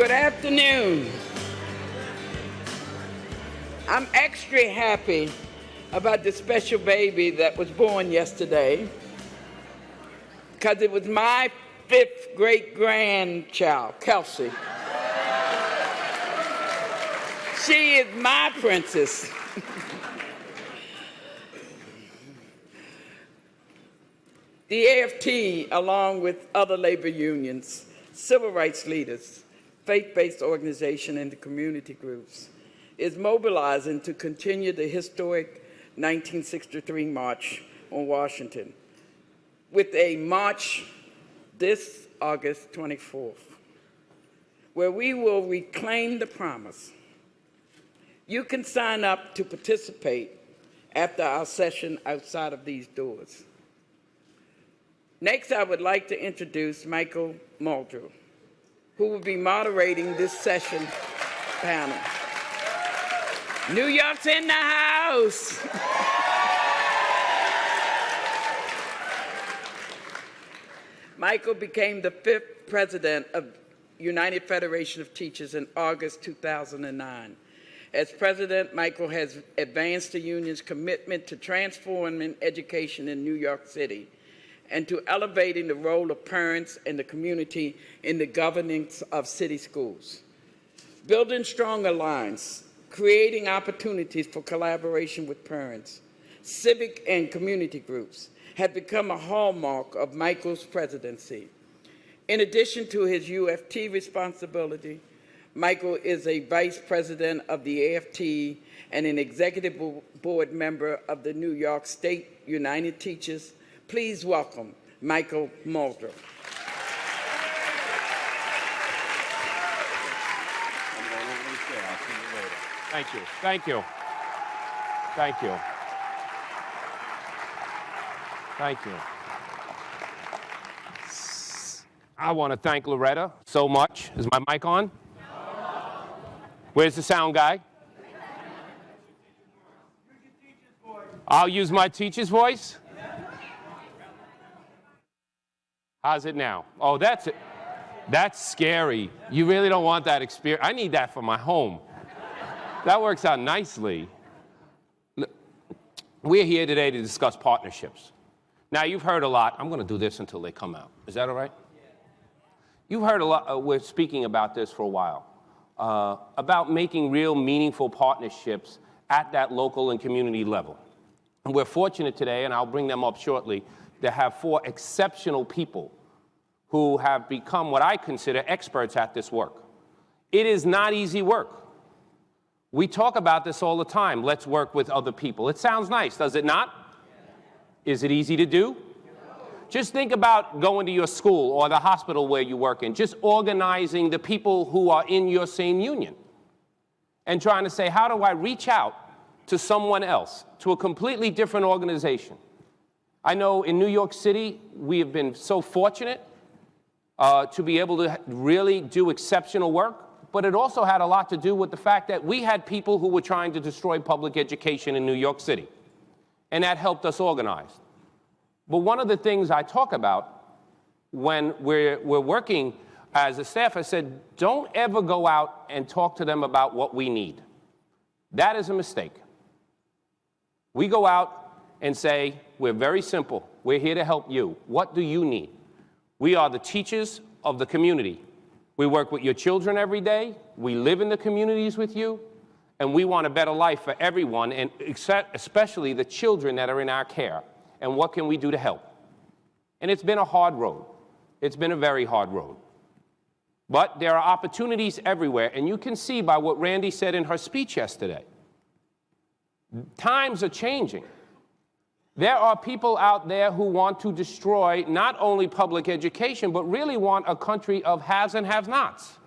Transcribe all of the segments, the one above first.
Good afternoon. I'm extra happy about the special baby that was born yesterday because it was my 5th great-grandchild, Kelsey. She is my princess. The AFT, along with other labor unions, civil rights leaders, faith-based organizations, and the community groups, is mobilizing to continue the historic 1963 March on Washington with a march this August 24th, where we will reclaim the promise. You can sign up to participate after our session outside of these doors. Next, I would like to introduce Michael Muldrow, who will be moderating this session panel. New York's in the house. Michael became the 5th president of United Federation of Teachers in August 2009. As president, Michael has advanced the union's commitment to transforming education in New York City and to elevating the role of parents and the community in the governance of city schools. Building stronger lines, creating opportunities for collaboration with parents, civic and community groups have become a hallmark of Michael's presidency. In addition to his UFT responsibility, Michael is a vice president of the AFT and an executive board member of the New York State United Teachers. Please welcome Michael Muldrow. Thank you. Thank you. Thank you. Thank you. I want to thank Loretta so much. Is my mic on? Where's the sound guy? I'll use my teacher's voice. How's it now? Oh, that's it. That's scary. You really don't want that experience. I need that for my home. That works out nicely. We're here today to discuss partnerships. Now, you've heard a lot. I'm going to do this until they come out. Is that all right? You've heard a lot. We're speaking about this for a while, about making real meaningful partnerships at that local and community level. And we're fortunate today, and I'll bring them up shortly, to have 4 exceptional people who have become what I consider experts at this work. It is not easy work. We talk about this all the time. Let's work with other people. It sounds nice, does it not? Is it easy to do? Just think about going to your school or the hospital where you work in, just organizing the people who are in your same union and trying to say, how do I reach out to someone else, to a completely different organization? I know in New York City, we have been so fortunate to be able to really do exceptional work, but it also had a lot to do with the fact that we had people who were trying to destroy public education in New York City, and that helped us organize. But one of the things I talk about when we're working as a staff, I said, don't ever go out and talk to them about what we need. That is a mistake. We go out and say, we're very simple. We're here to help you. What do you need? We are the teachers of the community. We work with your children every day. We live in the communities with you. And we want a better life for everyone, and especially the children that are in our care. And what can we do to help? And it's been a hard road. It's been a very hard road. But there are opportunities everywhere. And you can see by what Randy said in her speech yesterday. Times are changing. There are people out there who want to destroy not only public education, but really want a country of haves and have-nots.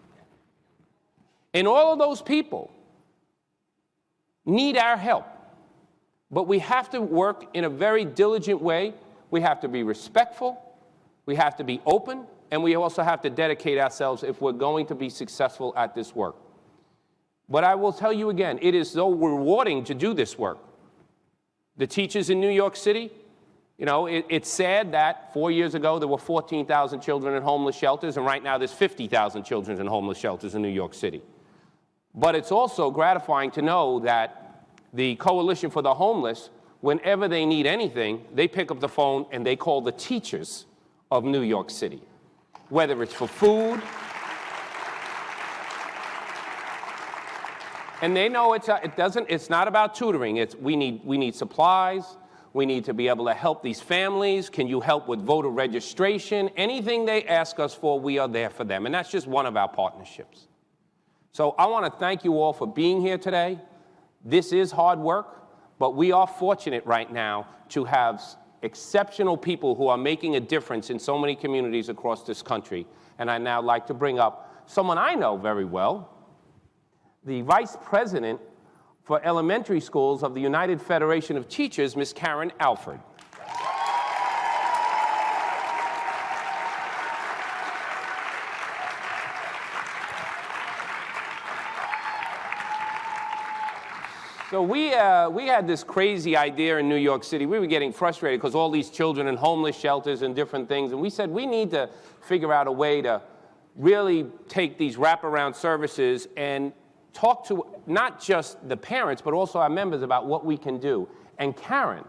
And all of those people need our help. But we have to work in a very diligent way. We have to be respectful. We have to be open. And we also have to dedicate ourselves if we're going to be successful at this work. But I will tell you again, it is so rewarding to do this work. The teachers in New York City, You know, it's sad that 4 years ago there were 14,000 children in homeless shelters, and right now there's 50,000 children in homeless shelters in New York City. But it's also gratifying to know that the Coalition for the Homeless, whenever they need anything, they pick up the phone and they call the teachers of New York City, whether it's for food. And they know it's not about tutoring. We need supplies. We need to be able to help these families. Can you help with voter registration? Anything they ask us for, we are there for them. And that's just one of our partnerships. So I want to thank you all for being here today. This is hard work, but we are fortunate right now to have exceptional people who are making a difference in so many communities across this country. And I'd now like to bring up someone I know very well, the Vice President for Elementary Schools of the United Federation of Teachers, Ms. Karen Alford. So we had this crazy idea in New York City. We were getting frustrated because all these children in homeless shelters and different things, and we said we need to figure out a way to really take these wraparound services and talk to not just the parents, but also our members about what we can do. And Karen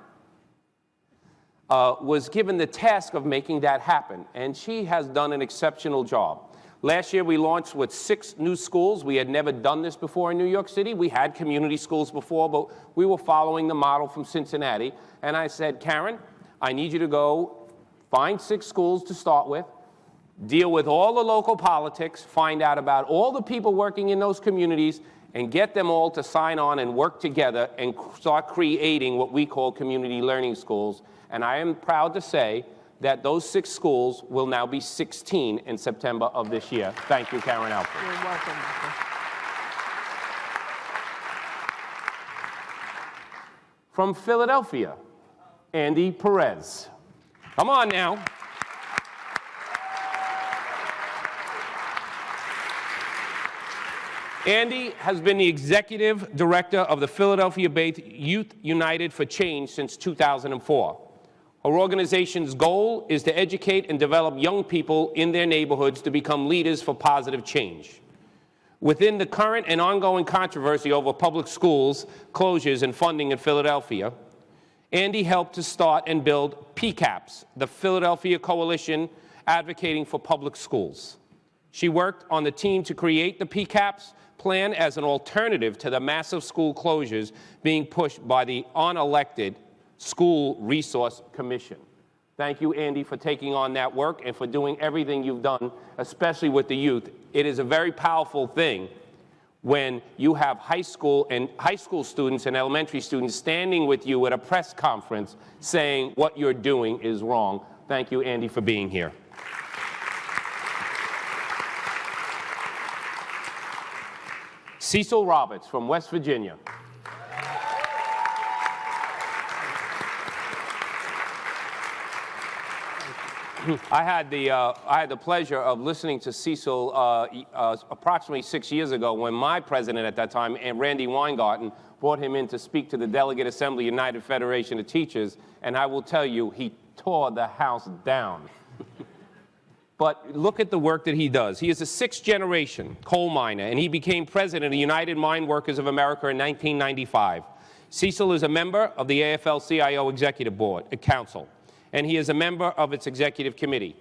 was given the task of making that happen, and she has done an exceptional job. Last year, we launched with 6 new schools. We had never done this before in New York City. We had community schools before, but we were following the model from Cincinnati. And I said, Karen, I need you to go find 6 schools to start with, deal with all the local politics, find out about all the people working in those communities, and get them all to sign on and work together and start creating what we call community learning schools. And I am proud to say that those 6 schools will now be 16 in September of this year. Thank you, Karen Alford. You're welcome. From Philadelphia, Andy Perez. Come on now. Andy has been the executive director of the Philadelphia-based Youth United for Change since 2004. Our organization's goal is to educate and develop young people in their neighborhoods to become leaders for positive change. Within the current and ongoing controversy over public schools closures and funding in Philadelphia, Andy helped to start and build PCAPS, the Philadelphia Coalition Advocating for Public Schools. She worked on the team to create the PCAPS plan as an alternative to the massive school closures being pushed by the unelected School Resource Commission. Thank you, Andy, for taking on that work and for doing everything you've done, especially with the youth. It is a very powerful thing when you have high school students and elementary students standing with you at a press conference saying what you're doing is wrong. Thank you, Andy, for being here. Cecil Roberts from West Virginia. I had the pleasure of listening to Cecil approximately 6 years ago when my president at that time, Randy Weingarten, brought him in to speak to the Delegate Assembly United Federation of Teachers, and I will tell you, he tore the house down. But look at the work that he does. He is a 6th-generation coal miner, and he became president of the United Mine Workers of America in 1995. Cecil is a member of the AFL-CIO Executive Board, Council, and he is a member of its executive committee.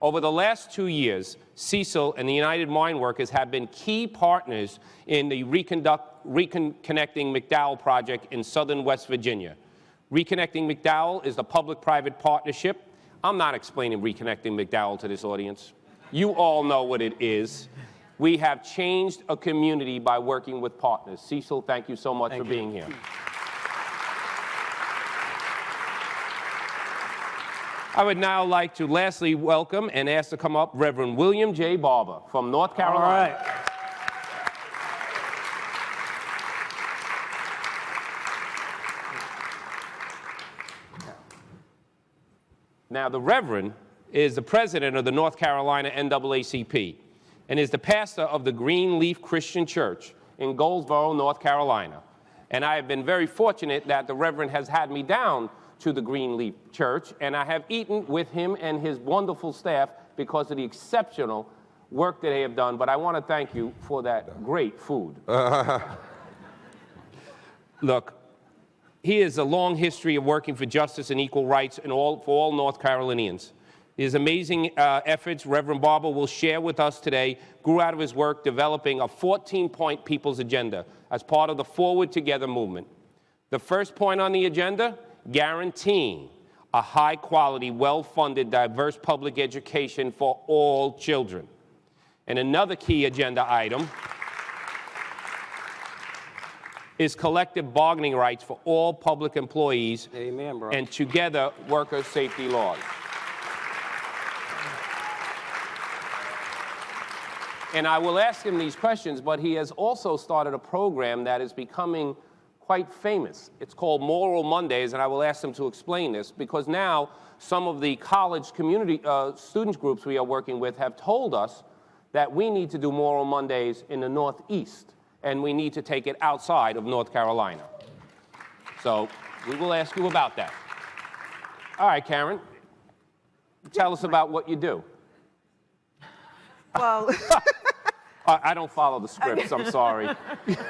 Over the last 2 years, Cecil and the United Mine Workers have been key partners in the Reconnecting McDowell project in southern West Virginia. Reconnecting McDowell is the public-private partnership. I'm not explaining Reconnecting McDowell to this audience. You all know what it is. We have changed a community by working with partners. Cecil, thank you so much for being here. I would now like to lastly welcome and ask to come up Reverend William J. Barber from North Carolina. All right. Now, the Reverend is the president of the North Carolina NAACP and is the pastor of the Greenleaf Christian Church in Goldsboro, North Carolina. And I have been very fortunate that the Reverend has had me down to the Greenleaf Church, and I have eaten with him and his wonderful staff because of the exceptional work that they have done. But I want to thank you for that great food. Look, he has a long history of working for justice and equal rights for all North Carolinians. His amazing efforts, Reverend Barber will share with us today, grew out of his work developing a 14-point people's agenda as part of the Forward Together movement. The first point on the agenda, guaranteeing a high-quality, well-funded, diverse public education for all children. And another key agenda item is collective bargaining rights for all public employees. Amen, bro. And together, worker safety laws. And I will ask him these questions, but he has also started a program that is becoming quite famous. It's called Moral Mondays, and I will ask him to explain this, because now some of the college community students groups we are working with have told us that we need to do Moral Mondays in the Northeast, and we need to take it outside of North Carolina. So we will ask you about that. All right, Karen, tell us about what you do. Well, I don't follow the scripts, I'm sorry.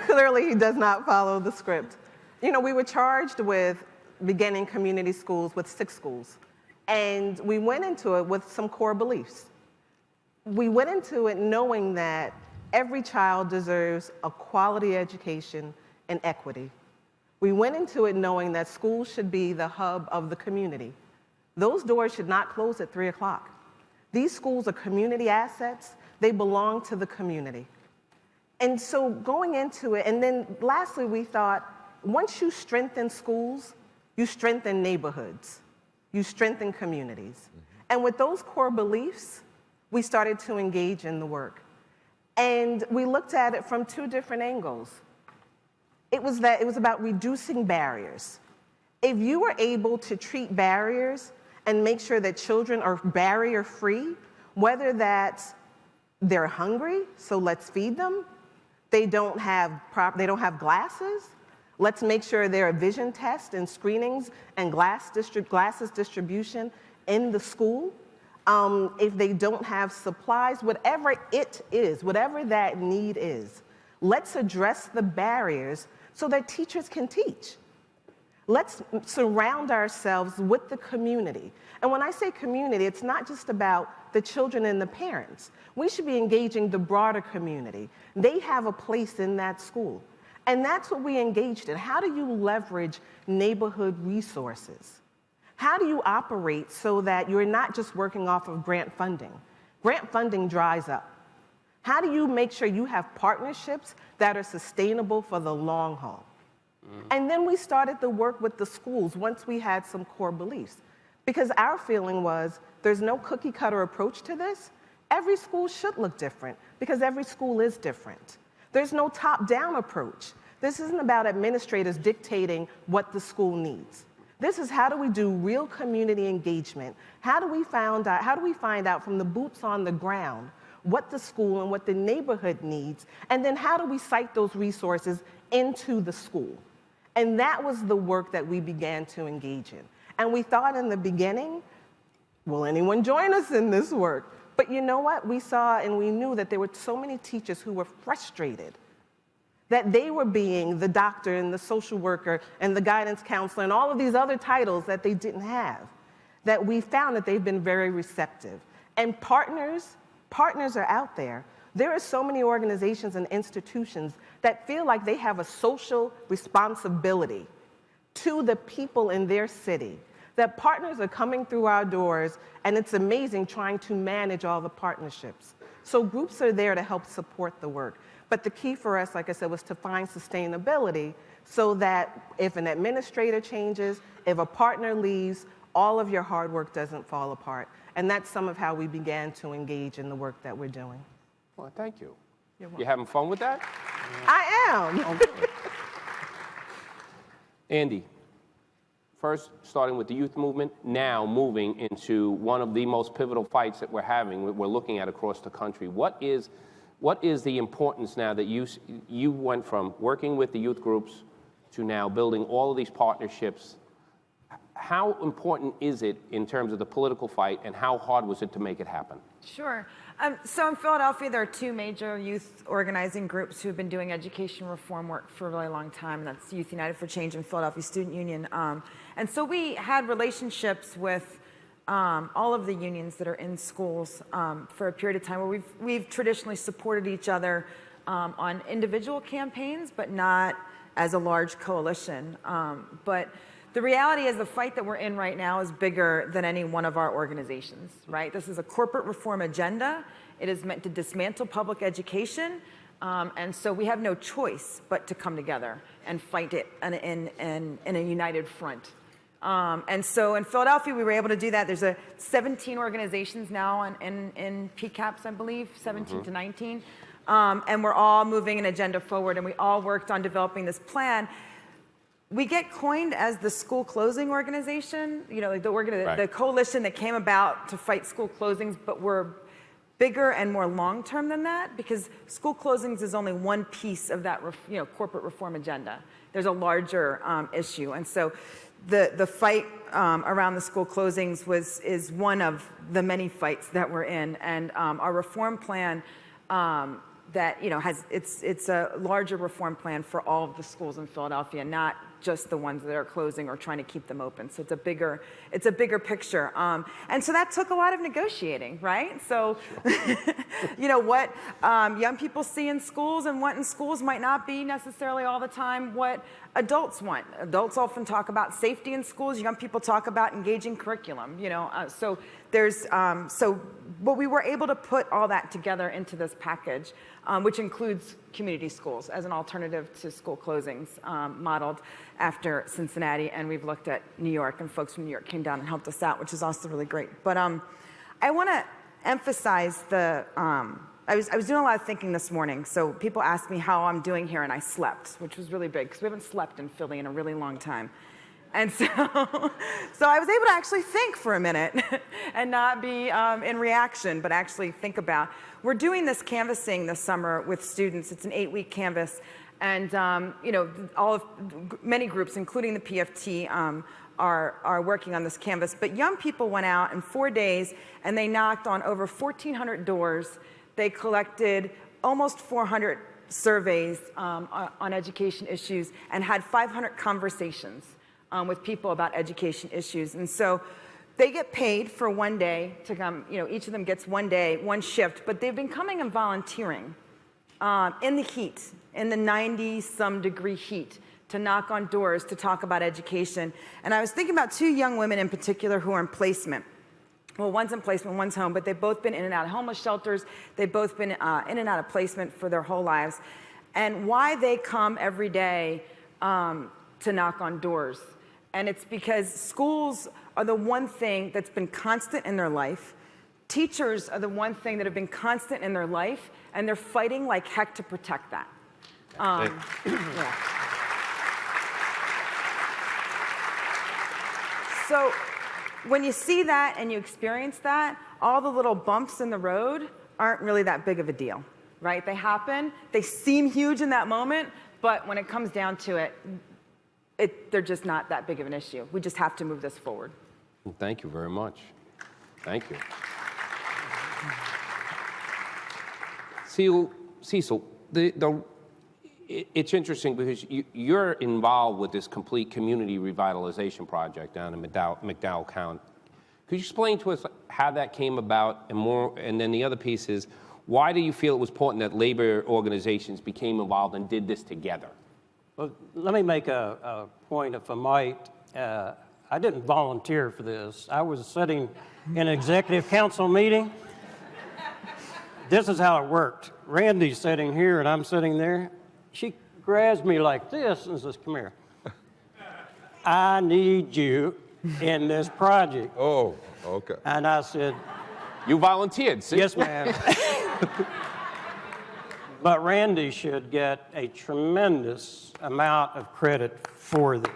clearly he does not follow the script. You know, we were charged with beginning community schools with 6 schools, and we went into it with some core beliefs. We went into it knowing that every child deserves a quality education and equity. We went into it knowing that schools should be the hub of the community. Those doors should not close at 3 o'clock. These schools are community assets. They belong to the community. And so going into it, and then lastly, we thought, once you strengthen schools, you strengthen neighborhoods, you strengthen communities. And with those core beliefs, we started to engage in the work. And we looked at it from 2 different angles. It was about reducing barriers. If you were able to treat barriers and make sure that children are barrier-free, whether that's they're hungry, so let's feed them. They don't have glasses. Let's make sure there are vision tests and screenings and glasses distribution in the school. If they don't have supplies, whatever it is, whatever that need is, let's address the barriers so that teachers can teach. Let's surround ourselves with the community. And when I say community, it's not just about the children and the parents. We should be engaging the broader community. They have a place in that school. And that's what we engaged in. How do you leverage neighborhood resources? How do you operate so that you're not just working off of grant funding? Grant funding dries up. How do you make sure you have partnerships that are sustainable for the long haul? And then we started the work with the schools once we had some core beliefs. Because our feeling was there's no cookie cutter approach to this. Every school should look different because every school is different. There's no top-down approach. This isn't about administrators dictating what the school needs. This is how do we do real community engagement? How do we find out from the boots on the ground what the school and what the neighborhood needs? And then how do we cite those resources into the school? And that was the work that we began to engage in. And we thought in the beginning, will anyone join us in this work? But you know what? We saw and we knew that there were so many teachers who were frustrated that they were being the doctor and the social worker and the guidance counselor and all of these other titles that they didn't have, that we found that they've been very receptive. And partners are out there. There are so many organizations and institutions that feel like they have a social responsibility to the people in their city, that partners are coming through our doors, and it's amazing trying to manage all the partnerships. So groups are there to help support the work. But the key for us, like I said, was to find sustainability so that if an administrator changes, if a partner leaves, all of your hard work doesn't fall apart. And that's some of how we began to engage in the work that we're doing. Well, thank you. You're welcome. You having fun with that? I am. Okay. Andy, first starting with the youth movement, now moving into one of the most pivotal fights that we're looking at across the country. What is the importance now that you went from working with the youth groups to now building all of these partnerships. How important is it in terms of the political fight, and how hard was it to make it happen? Sure. So in Philadelphia, there are two major youth organizing groups who have been doing education reform work for a really long time, and that's Youth United for Change and Philadelphia Student Union. And so we had relationships with all of the unions that are in schools for a period of time where we've traditionally supported each other on individual campaigns, but not as a large coalition. But the reality is the fight that we're in right now is bigger than any one of our organizations, right? This is a corporate reform agenda. It is meant to dismantle public education. And so we have no choice but to come together and fight it in a united front. And so in Philadelphia, we were able to do that. There's 17 organizations now in PCAPS, I believe, 17 to 19. And we're all moving an agenda forward, and we all worked on developing this plan. We get coined as the school closing organization, you know, like the coalition that came about to fight school closings, but we're bigger and more long-term than that, because school closings is only one piece of that corporate reform agenda. There's a larger issue. And so the fight around the school closings is one of the many fights that we're in. And our reform plan that it's a larger reform plan for all of the schools in Philadelphia, not just the ones that are closing or trying to keep them open. So it's a bigger picture. And so that took a lot of negotiating, right? So, what young people see in schools and want in schools might not be necessarily all the time what adults want. Adults often talk about safety in schools. Young people talk about engaging curriculum, so but we were able to put all that together into this package, which includes community schools as an alternative to school closings, modeled after Cincinnati. And we've looked at New York, and folks from New York came down and helped us out, which is also really great. But I want to emphasize I was doing a lot of thinking this morning. So people asked me how I'm doing here, and I slept, which was really big because we haven't slept in Philly in a really long time. And so I was able to actually think for a minute and not be in reaction, but actually think about. We're doing this canvassing this summer with students. It's an 8-week canvass. And, many groups, including the PFT, are working on this canvas. But young people went out in 4 days, and they knocked on over 1,400 doors. They collected almost 400 surveys on education issues and had 500 conversations with people about education issues. And so they get paid for 1 day to come, each of them gets 1 day, 1 shift, but they've been coming and volunteering in the heat, in the 90-some degree heat, to knock on doors, to talk about education. And I was thinking about 2 young women in particular who are in placement. Well, one's in placement, one's home, but they've both been in and out of homeless shelters. They've both been in and out of placement for their whole lives. And why they come every day to knock on doors. And it's because schools are the one thing that's been constant in their life. Teachers are the one thing that have been constant in their life, and they're fighting like heck to protect that. Yeah. So when you see that and you experience that, all the little bumps in the road aren't really that big of a deal, right? They happen, they seem huge in that moment, but when it comes down to it, they're just not that big of an issue. We just have to move this forward. Thank you very much. Thank you. Cecil, it's interesting because you're involved with this complete community revitalization project down in McDowell County. Could you explain to us how that came about and then the other piece is, why do you feel it was important that labor organizations became involved and did this together? Well, let me make a point, if I might. I didn't volunteer for this. I was sitting in an executive council meeting. This is how it worked. Randy's sitting here, and I'm sitting there. She grabs me like this and says, "Come here. I need you in this project." Oh, okay. And I said, You volunteered, see? "Yes, ma'am." But Randy should get a tremendous amount of credit for this.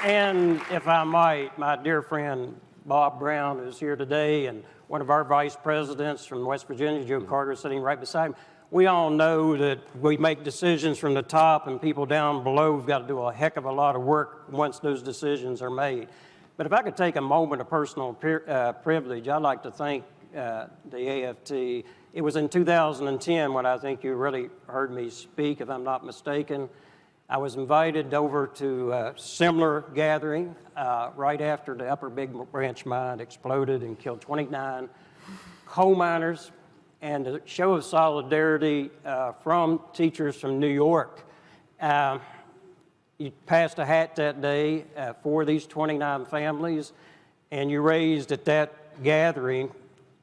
And if I might, my dear friend Bob Brown is here today, and one of our vice presidents from West Virginia, Joe Carter, is sitting right beside him. we all know that we make decisions from the top and people down below have got to do a heck of a lot of work once those decisions are made. But if I could take a moment of personal privilege, I'd like to thank the AFT. It was in 2010 when I think you really heard me speak, if I'm not mistaken. I was invited over to a similar gathering right after the Upper Big Branch mine exploded and killed 29 coal miners, and a show of solidarity from teachers from New York. You passed a hat that day for these 29 families, and you raised at that gathering,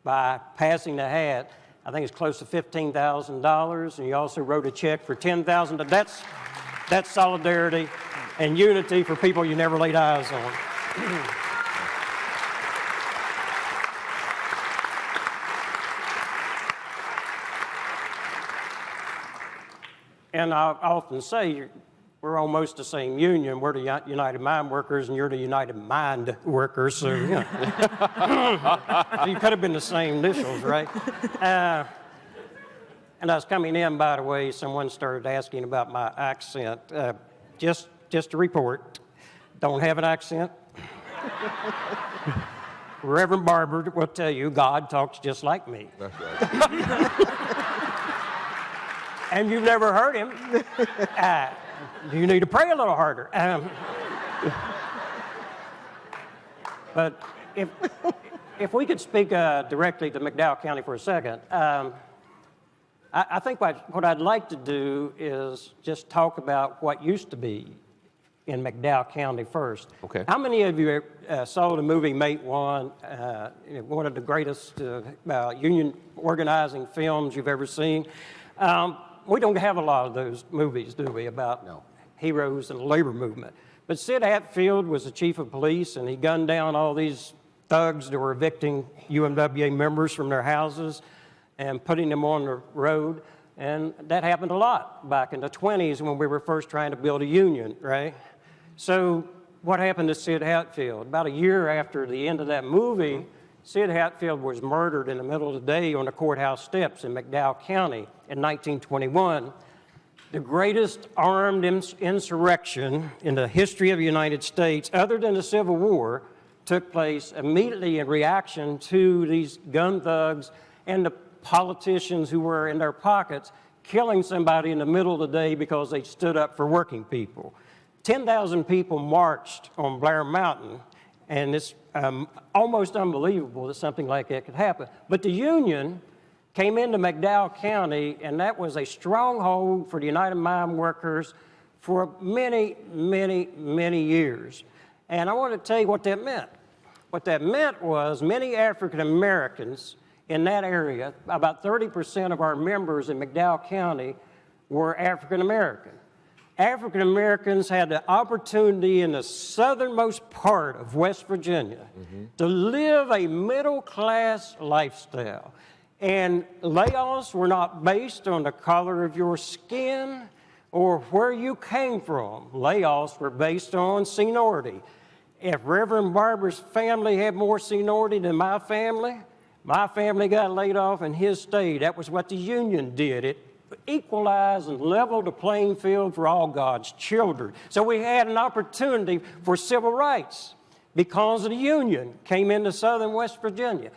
by passing the hat, I think it's close to $15,000, and you also wrote a check for $10,000. That's solidarity and unity for people you never laid eyes on. And I often say, we're almost the same union. We're the United Mine Workers, and you're the United Mind Workers. So, you know. So you could have been the same initials, right? And I was coming in, by the way, someone started asking about my accent. Just to report, don't have an accent. Reverend Barber will tell you God talks just like me. That's right. And you've never heard him. You need to pray a little harder. But if we could speak directly to McDowell County for a second, I think what I'd like to do is just talk about what used to be in McDowell County first. Okay. How many of you saw the movie Mate One, one of the greatest union organizing films you've ever seen? We don't have a lot of those movies, do we, about heroes in the labor movement. But Sid Hatfield was the chief of police, and he gunned down all these thugs that were evicting UMWA members from their houses and putting them on the road. And that happened a lot back in the 20s when we were first trying to build a union, right? So what happened to Sid Hatfield? About a year after the end of that movie, Sid Hatfield was murdered in the middle of the day on the courthouse steps in McDowell County in 1921. The greatest armed insurrection in the history of the United States, other than the Civil War, took place immediately in reaction to these gun thugs and the politicians who were in their pockets killing somebody in the middle of the day because they stood up for working people. 10,000 people marched on Blair Mountain, and it's almost unbelievable that something like that could happen. But the Union came into McDowell County, and that was a stronghold for the United Mine Workers for many, many, many years. And I want to tell you what that meant. What that meant was many African Americans in that area, about 30% of our members in McDowell County were African American. African Americans had the opportunity in the southernmost part of West Virginia to live a middle-class lifestyle. And layoffs were not based on the color of your skin or where you came from. Layoffs were based on seniority. If Reverend Barber's family had more seniority than my family got laid off in his state. That was what the Union did. It equalized and leveled the playing field for all God's children. So we had an opportunity for civil rights because of the Union came into southern West Virginia.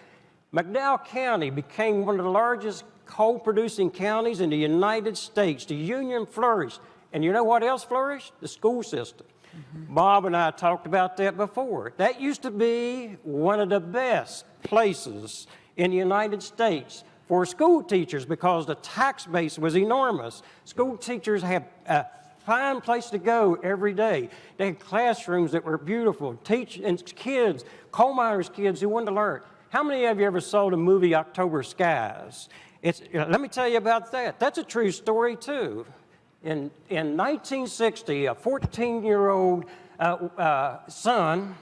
McDowell County became one of the largest coal-producing counties in the United States. The Union flourished. And you know what else flourished? The school system. Bob and I talked about that before. That used to be one of the best places in the United States for school teachers because the tax base was enormous. School teachers had a fine place to go every day. They had classrooms that were beautiful, teaching kids, coal miners' kids who wanted to learn. How many of you ever saw the movie October Skies? Let me tell you about that. That's a true story, too. In 1960, a 14-year-old son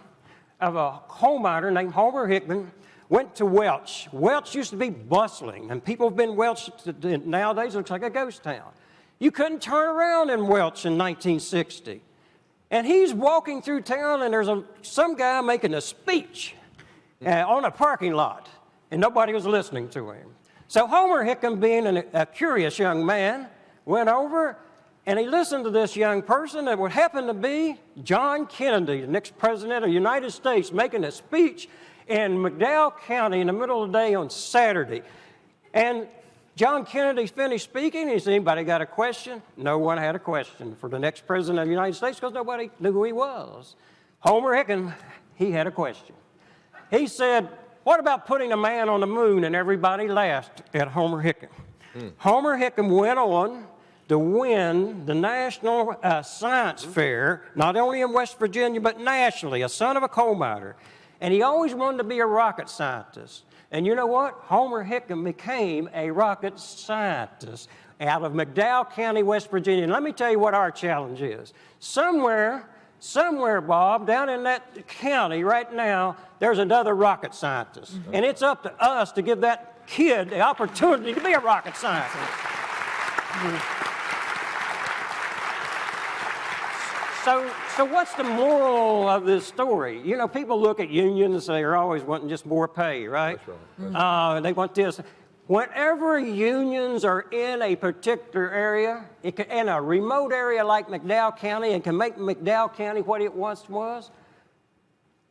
of a coal miner named Homer Hickman went to Welch. Welch used to be bustling, and people have been Welch nowadays. It looks like a ghost town. You couldn't turn around in Welch in 1960. And he's walking through town, and there's some guy making a speech on a parking lot, and nobody was listening to him. So Homer Hickam, being a curious young man, went over and he listened to this young person that would happen to be John Kennedy, the next president of the United States, making a speech in McDowell County in the middle of the day on Saturday. And John Kennedy finished speaking. He said, anybody got a question? No one had a question for the next president of the United States because nobody knew who he was. Homer Hickam, he had a question. He said, what about putting a man on the moon? And everybody laughed at Homer Hickam. Homer Hickam went on to win the National Science Fair, not only in West Virginia, but nationally, a son of a coal miner. And he always wanted to be a rocket scientist. And you know what? Homer Hickam became a rocket scientist out of McDowell County, West Virginia. And let me tell you what our challenge is. Somewhere, Bob, down in that county right now, there's another rocket scientist. And it's up to us to give that kid the opportunity to be a rocket scientist. So what's the moral of this story? You know, people look at unions and they're always wanting just more pay, right? That's right. They want this. Whenever unions are in a particular area, in a remote area like McDowell County, and can make McDowell County what it once was,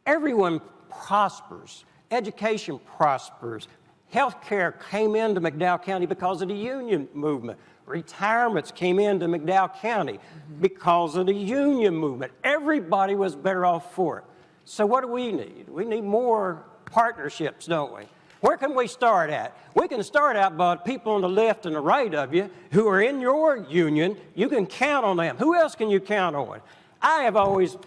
everyone prospers. Education prospers. Healthcare came into McDowell County because of the union movement. Retirements came into McDowell County because of the union movement. Everybody was better off for it. So what do we need? We need more partnerships, don't we? Where can we start at? We can start out by people on the left and the right of you who are in your union. You can count on them. Who else can you count on? I have always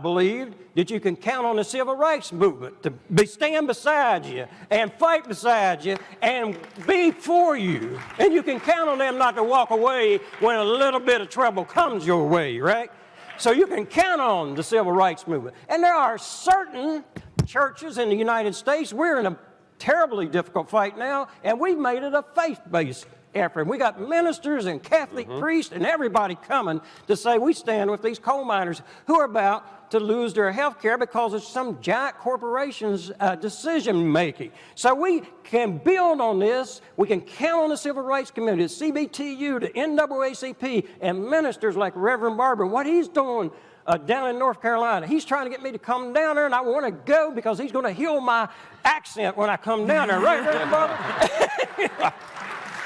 believed that you can count on the civil rights movement to stand beside you and fight beside you and be for you. And you can count on them not to walk away when a little bit of trouble comes your way, right? So you can count on the civil rights movement. And there are certain churches in the United States, we're in a terribly difficult fight now, and we've made it a faith-based effort. We got ministers and Catholic priests and everybody coming to say we stand with these coal miners who are about to lose their health care because of some giant corporation's decision making. So we can build on this. We can count on the civil rights community, the CBTU, the NAACP, and ministers like Reverend Barber. What he's doing down in North Carolina, he's trying to get me to come down there, and I want to go because he's going to heal my accent when I come down there. Right, Reverend Barber?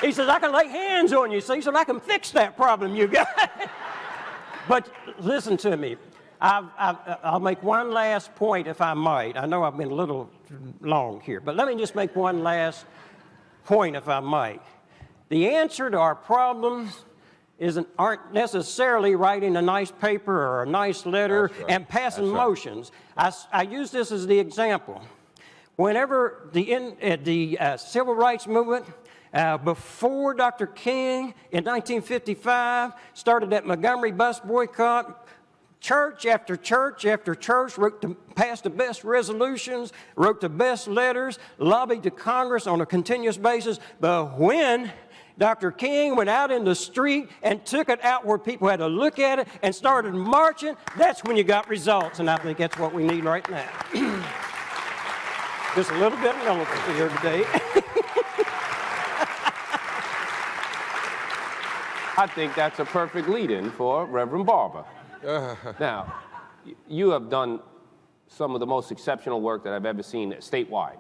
He says, I can lay hands on you, see, so I can fix that problem you got. But listen to me. I'll make one last point, if I might. I know I've been a little long here, but let me just make one last point, if I might. The answer to our problems aren't necessarily writing a nice paper or a nice letter and passing motions. I use this as the example. Whenever the civil rights movement, before Dr. King in 1955 started that Montgomery bus boycott, church after church after church passed the best resolutions, wrote the best letters, lobbied to Congress on a continuous basis. But when Dr. King went out in the street and took it out where people had to look at it and started marching, that's when you got results. And I think that's what we need right now. Just a little bit of elephant here today. I think that's a perfect lead-in for Reverend Barber. Now, you have done some of the most exceptional work that I've ever seen statewide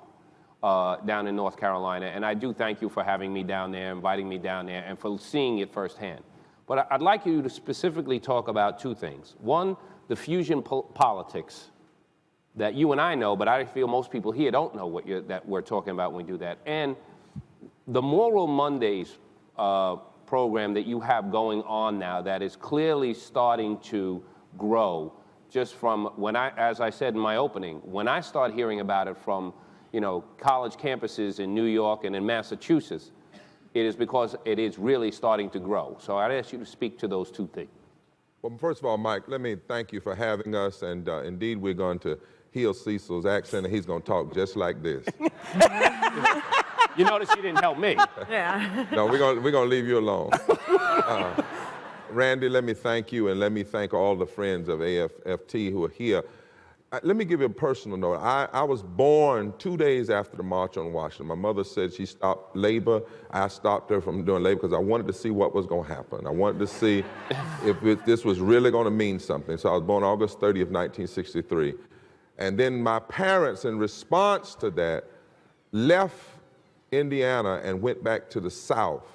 down in North Carolina, and I do thank you for having me down there, inviting me down there, and for seeing it firsthand. But I'd like you to specifically talk about two things. One, the fusion politics that you and I know, but I feel most people here don't know that we're talking about when we do that, and the Moral Mondays program that you have going on now that is clearly starting to grow just from as I said in my opening, when I start hearing about it from, college campuses in New York and in Massachusetts, it is because it is really starting to grow. So I'd ask you to speak to those two things. Well, first of all, Mike, let me thank you for having us, and indeed we're going to heal Cecil's accent, and he's going to talk just like this. You notice you didn't help me. Yeah. No, we're going to leave you alone. Randy, let me thank you, and let me thank all the friends of AFFT who are here. let me give you a personal note. I was born 2 days after the March on Washington. My mother said she stopped labor. I stopped her from doing labor because I wanted to see what was going to happen. I wanted to see if this was really going to mean something. So I was born August 30th, 1963. And then my parents, in response to that, left Indiana and went back to the South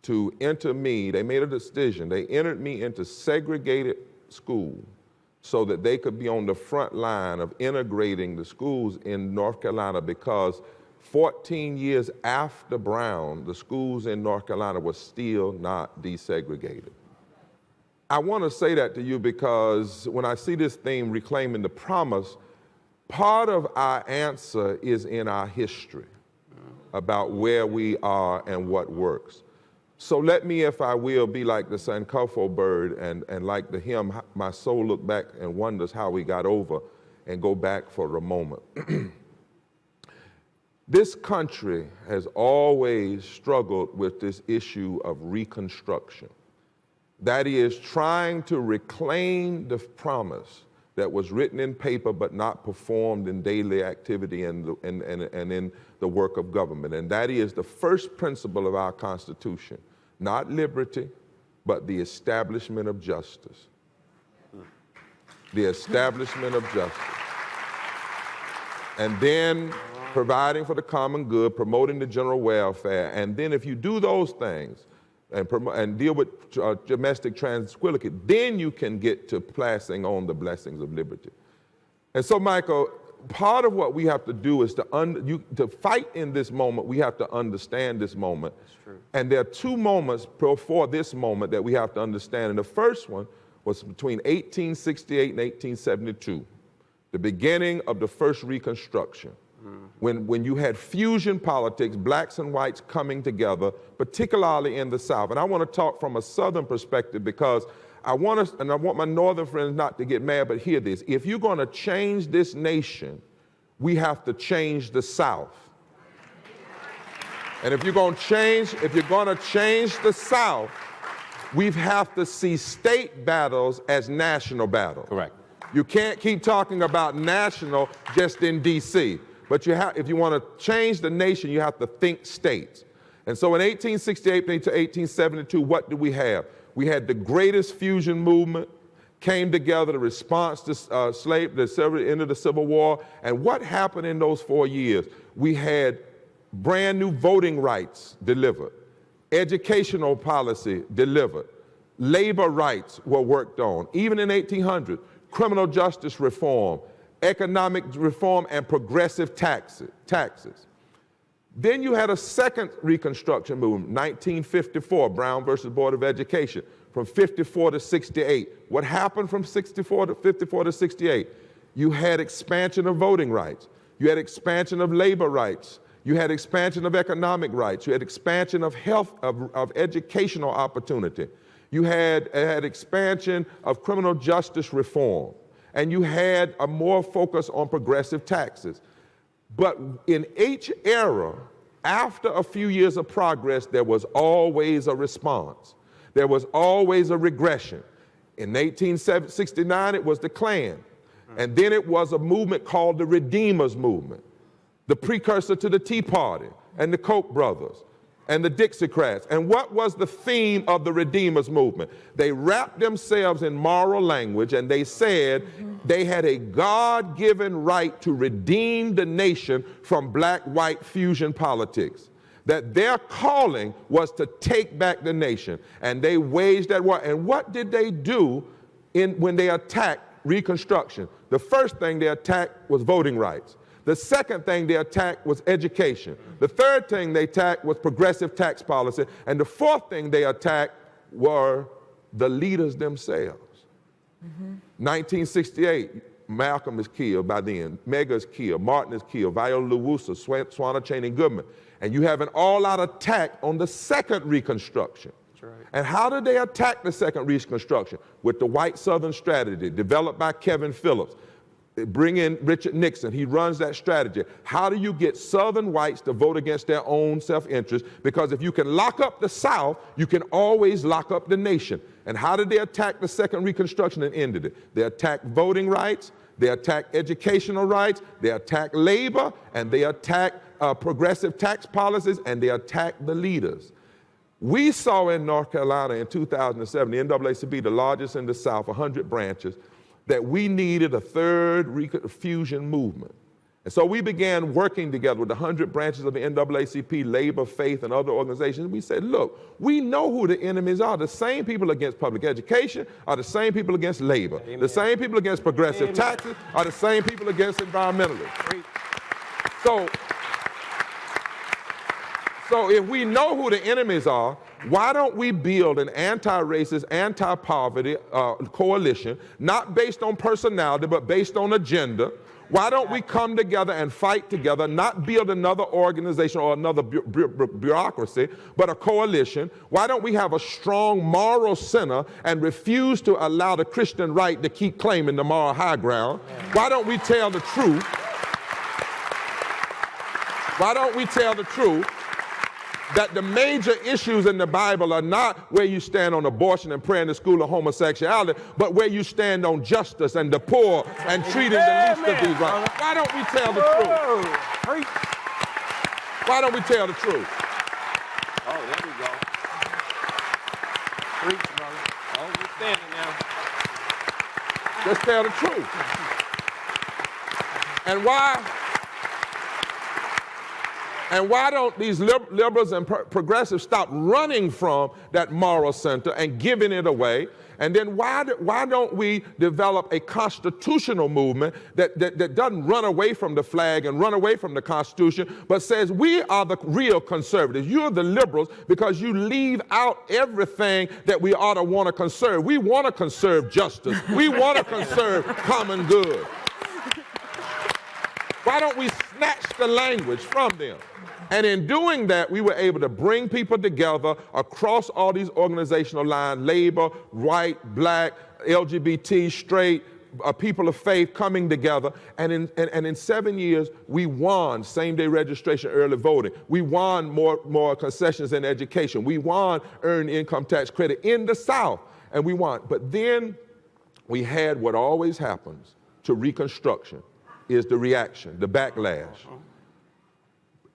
to enter me. They made a decision. They entered me into segregated school so that they could be on the front line of integrating the schools in North Carolina, because 14 years after Brown, the schools in North Carolina were still not desegregated. I want to say that to you because when I see this theme, Reclaiming the Promise, part of our answer is in our history about where we are and what works. So let me, if I will, be like the Sankofa bird and like the hymn, my soul look back and wonders how we got over, and go back for a moment. This country has always struggled with this issue of reconstruction. That is, trying to reclaim the promise that was written in paper but not performed in daily activity and in the work of government. And that is the first principle of our Constitution. Not liberty, but the establishment of justice. The establishment of justice. And then providing for the common good, promoting the general welfare. And then if you do those things and deal with domestic tranquility, then you can get to passing on the blessings of liberty. And so, Michael, part of what we have to do is to fight in this moment, we have to understand this moment. That's true. And there are two moments before this moment that we have to understand. And the first one was between 1868 and 1872, the beginning of the first Reconstruction, when you had fusion politics, blacks and whites coming together, particularly in the South. And I want to talk from a Southern perspective because I want my Northern friends not to get mad, but hear this. If you're going to change this nation, we have to change the South. And if you're going to change the South, we have to see state battles as national battles. Correct. You can't keep talking about national just in D.C. But if you want to change the nation, you have to think states. And so in 1868 to 1872, what do we have? We had the greatest fusion movement, came together, the response to the end of the Civil War. And what happened in those 4 years? We had brand new voting rights delivered, educational policy delivered, labor rights were worked on. Even in 1800, criminal justice reform, economic reform, and progressive taxes. Then you had a second Reconstruction movement, 1954, Brown versus Board of Education, from 54 to 68. What happened from 54 to 68? You had expansion of voting rights. You had expansion of labor rights. You had expansion of economic rights. You had expansion of health, of educational opportunity. You had expansion of criminal justice reform. And you had a more focus on progressive taxes. But in each era, after a few years of progress, there was always a response. There was always a regression. In 1869, it was the Klan. And then it was a movement called the Redeemers Movement, the precursor to the Tea Party and the Koch brothers and the Dixiecrats. And what was the theme of the Redeemers Movement? They wrapped themselves in moral language, and they said they had a God-given right to redeem the nation from black-white fusion politics, that their calling was to take back the nation. And they waged that war. And what did they do when they attacked Reconstruction? The first thing they attacked was voting rights. The second thing they attacked was education. The third thing they attacked was progressive tax policy. And the fourth thing they attacked were the leaders themselves. 1968, Malcolm is killed by then. Medgar is killed. Martin is killed. Viola Liusa, Swana Chaney Goodman. And you have an all-out attack on the second Reconstruction. That's right. And how did they attack the second Reconstruction? With the white Southern strategy developed by Kevin Phillips. Bring in Richard Nixon. He runs that strategy. How do you get Southern whites to vote against their own self-interest? Because if you can lock up the South, you can always lock up the nation. And how did they attack the second Reconstruction and ended it? They attacked voting rights. They attack educational rights, they attack labor, and they attack progressive tax policies, and they attack the leaders. We saw in North Carolina in 2007, the NAACP, the largest in the South, 100 branches, that we needed a third fusion movement. And so we began working together with the 100 branches of the NAACP, Labor, Faith, and other organizations. We said, look, we know who the enemies are. The same people against public education are the same people against labor. Amen. The same people against progressive taxes are the same people against environmentalists. So if we know who the enemies are, why don't we build an anti-racist, anti-poverty coalition, not based on personality, but based on agenda? Why don't we come together and fight together, not build another organization or another bureaucracy, but a coalition? Why don't we have a strong moral center and refuse to allow the Christian right to keep claiming the moral high ground? Why don't we tell the truth? Why don't we tell the truth that the major issues in the Bible are not where you stand on abortion and prayer in the school of homosexuality, but where you stand on justice and the poor and treating the least of these rights? Why don't we tell the truth? Why don't we tell the truth? Oh, there we go. Preach, brother. Oh, we're standing now. Let's tell the truth. And why don't these liberals and progressives stop running from that moral center and giving it away? And then why don't we develop a constitutional movement that doesn't run away from the flag and run away from the Constitution, but says we are the real conservatives. You're the liberals because you leave out everything that we ought to want to conserve. We want to conserve justice. We want to conserve common good. Why don't we snatch the language from them? And in doing that, we were able to bring people together across all these organizational lines, labor, white, black, LGBT, straight, people of faith coming together. And in 7 years, we won same-day registration, early voting. We won more concessions in education. We won earned income tax credit in the South, and we won. But then we had what always happens to Reconstruction, is the reaction, the backlash.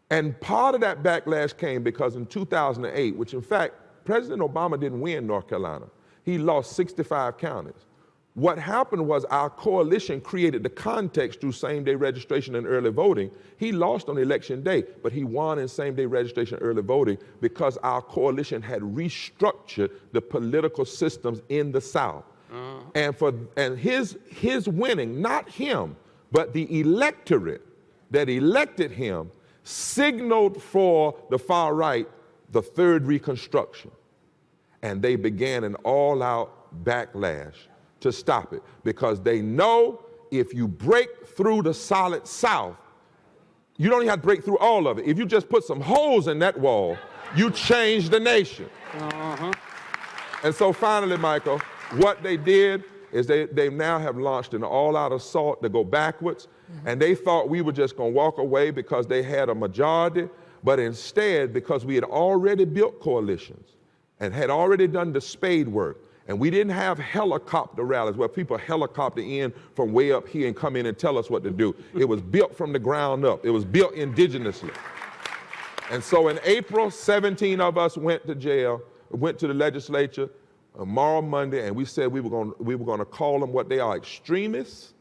And part of that backlash came because in 2008, which in fact, President Obama didn't win North Carolina. He lost 65 counties. What happened was our coalition created the context through same-day registration and early voting. He lost on election day, but he won in same-day registration and early voting because our coalition had restructured the political systems in the South. And his winning, not him, but the electorate that elected him, signaled for the far right the third Reconstruction. And they began an all-out backlash to stop it because they know if you break through the solid South, you don't even have to break through all of it. If you just put some holes in that wall, you change the nation. And so finally, Michael, what they did is they now have launched an all-out assault to go backwards. And they thought we were just going to walk away because they had a majority, but instead, because we had already built coalitions and had already done the spade work, and we didn't have helicopter rallies where people helicopter in from way up here and come in and tell us what to do. It was built from the ground up. It was built indigenously. And so in April, 17 of us went to jail, went to the legislature, tomorrow, Monday, and we said we were going to call them what they are, extremists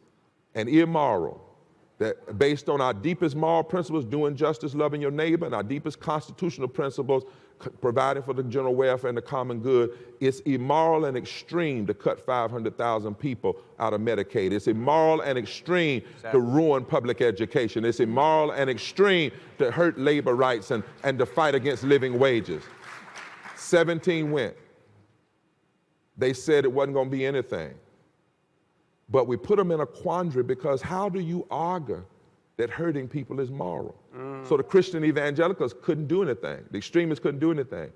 and immoral. That based on our deepest moral principles, doing justice, loving your neighbor, and our deepest constitutional principles, providing for the general welfare and the common good, it's immoral and extreme to cut 500,000 people out of Medicaid. It's immoral and extreme to ruin public education. It's immoral and extreme to hurt labor rights and to fight against living wages. 17 went. They said it wasn't going to be anything. But we put them in a quandary because how do you argue that hurting people is moral? So the Christian evangelicals couldn't do anything. The extremists couldn't do anything.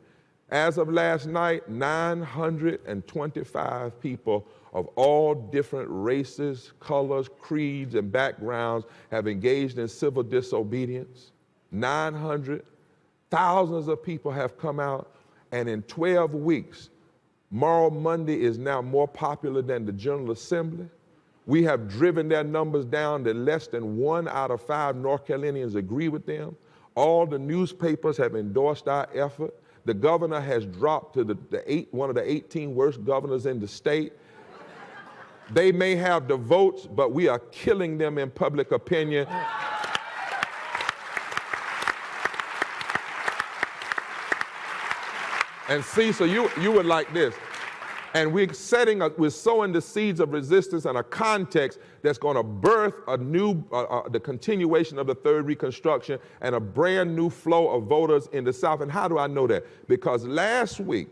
As of last night, 925 people of all different races, colors, creeds, and backgrounds have engaged in civil disobedience. 900. Thousands of people have come out, and in 12 weeks, Moral Monday is now more popular than the General Assembly. We have driven their numbers down to less than 1 out of 5 North Carolinians agree with them. All the newspapers have endorsed our effort. The governor has dropped to one of the 18 worst governors in the state. They may have the votes, but we are killing them in public opinion. And see, so you would like this. And we're sowing the seeds of resistance and a context that's going to birth a new, the continuation of the third Reconstruction and a brand new flow of voters in the South. And how do I know that? Because last week,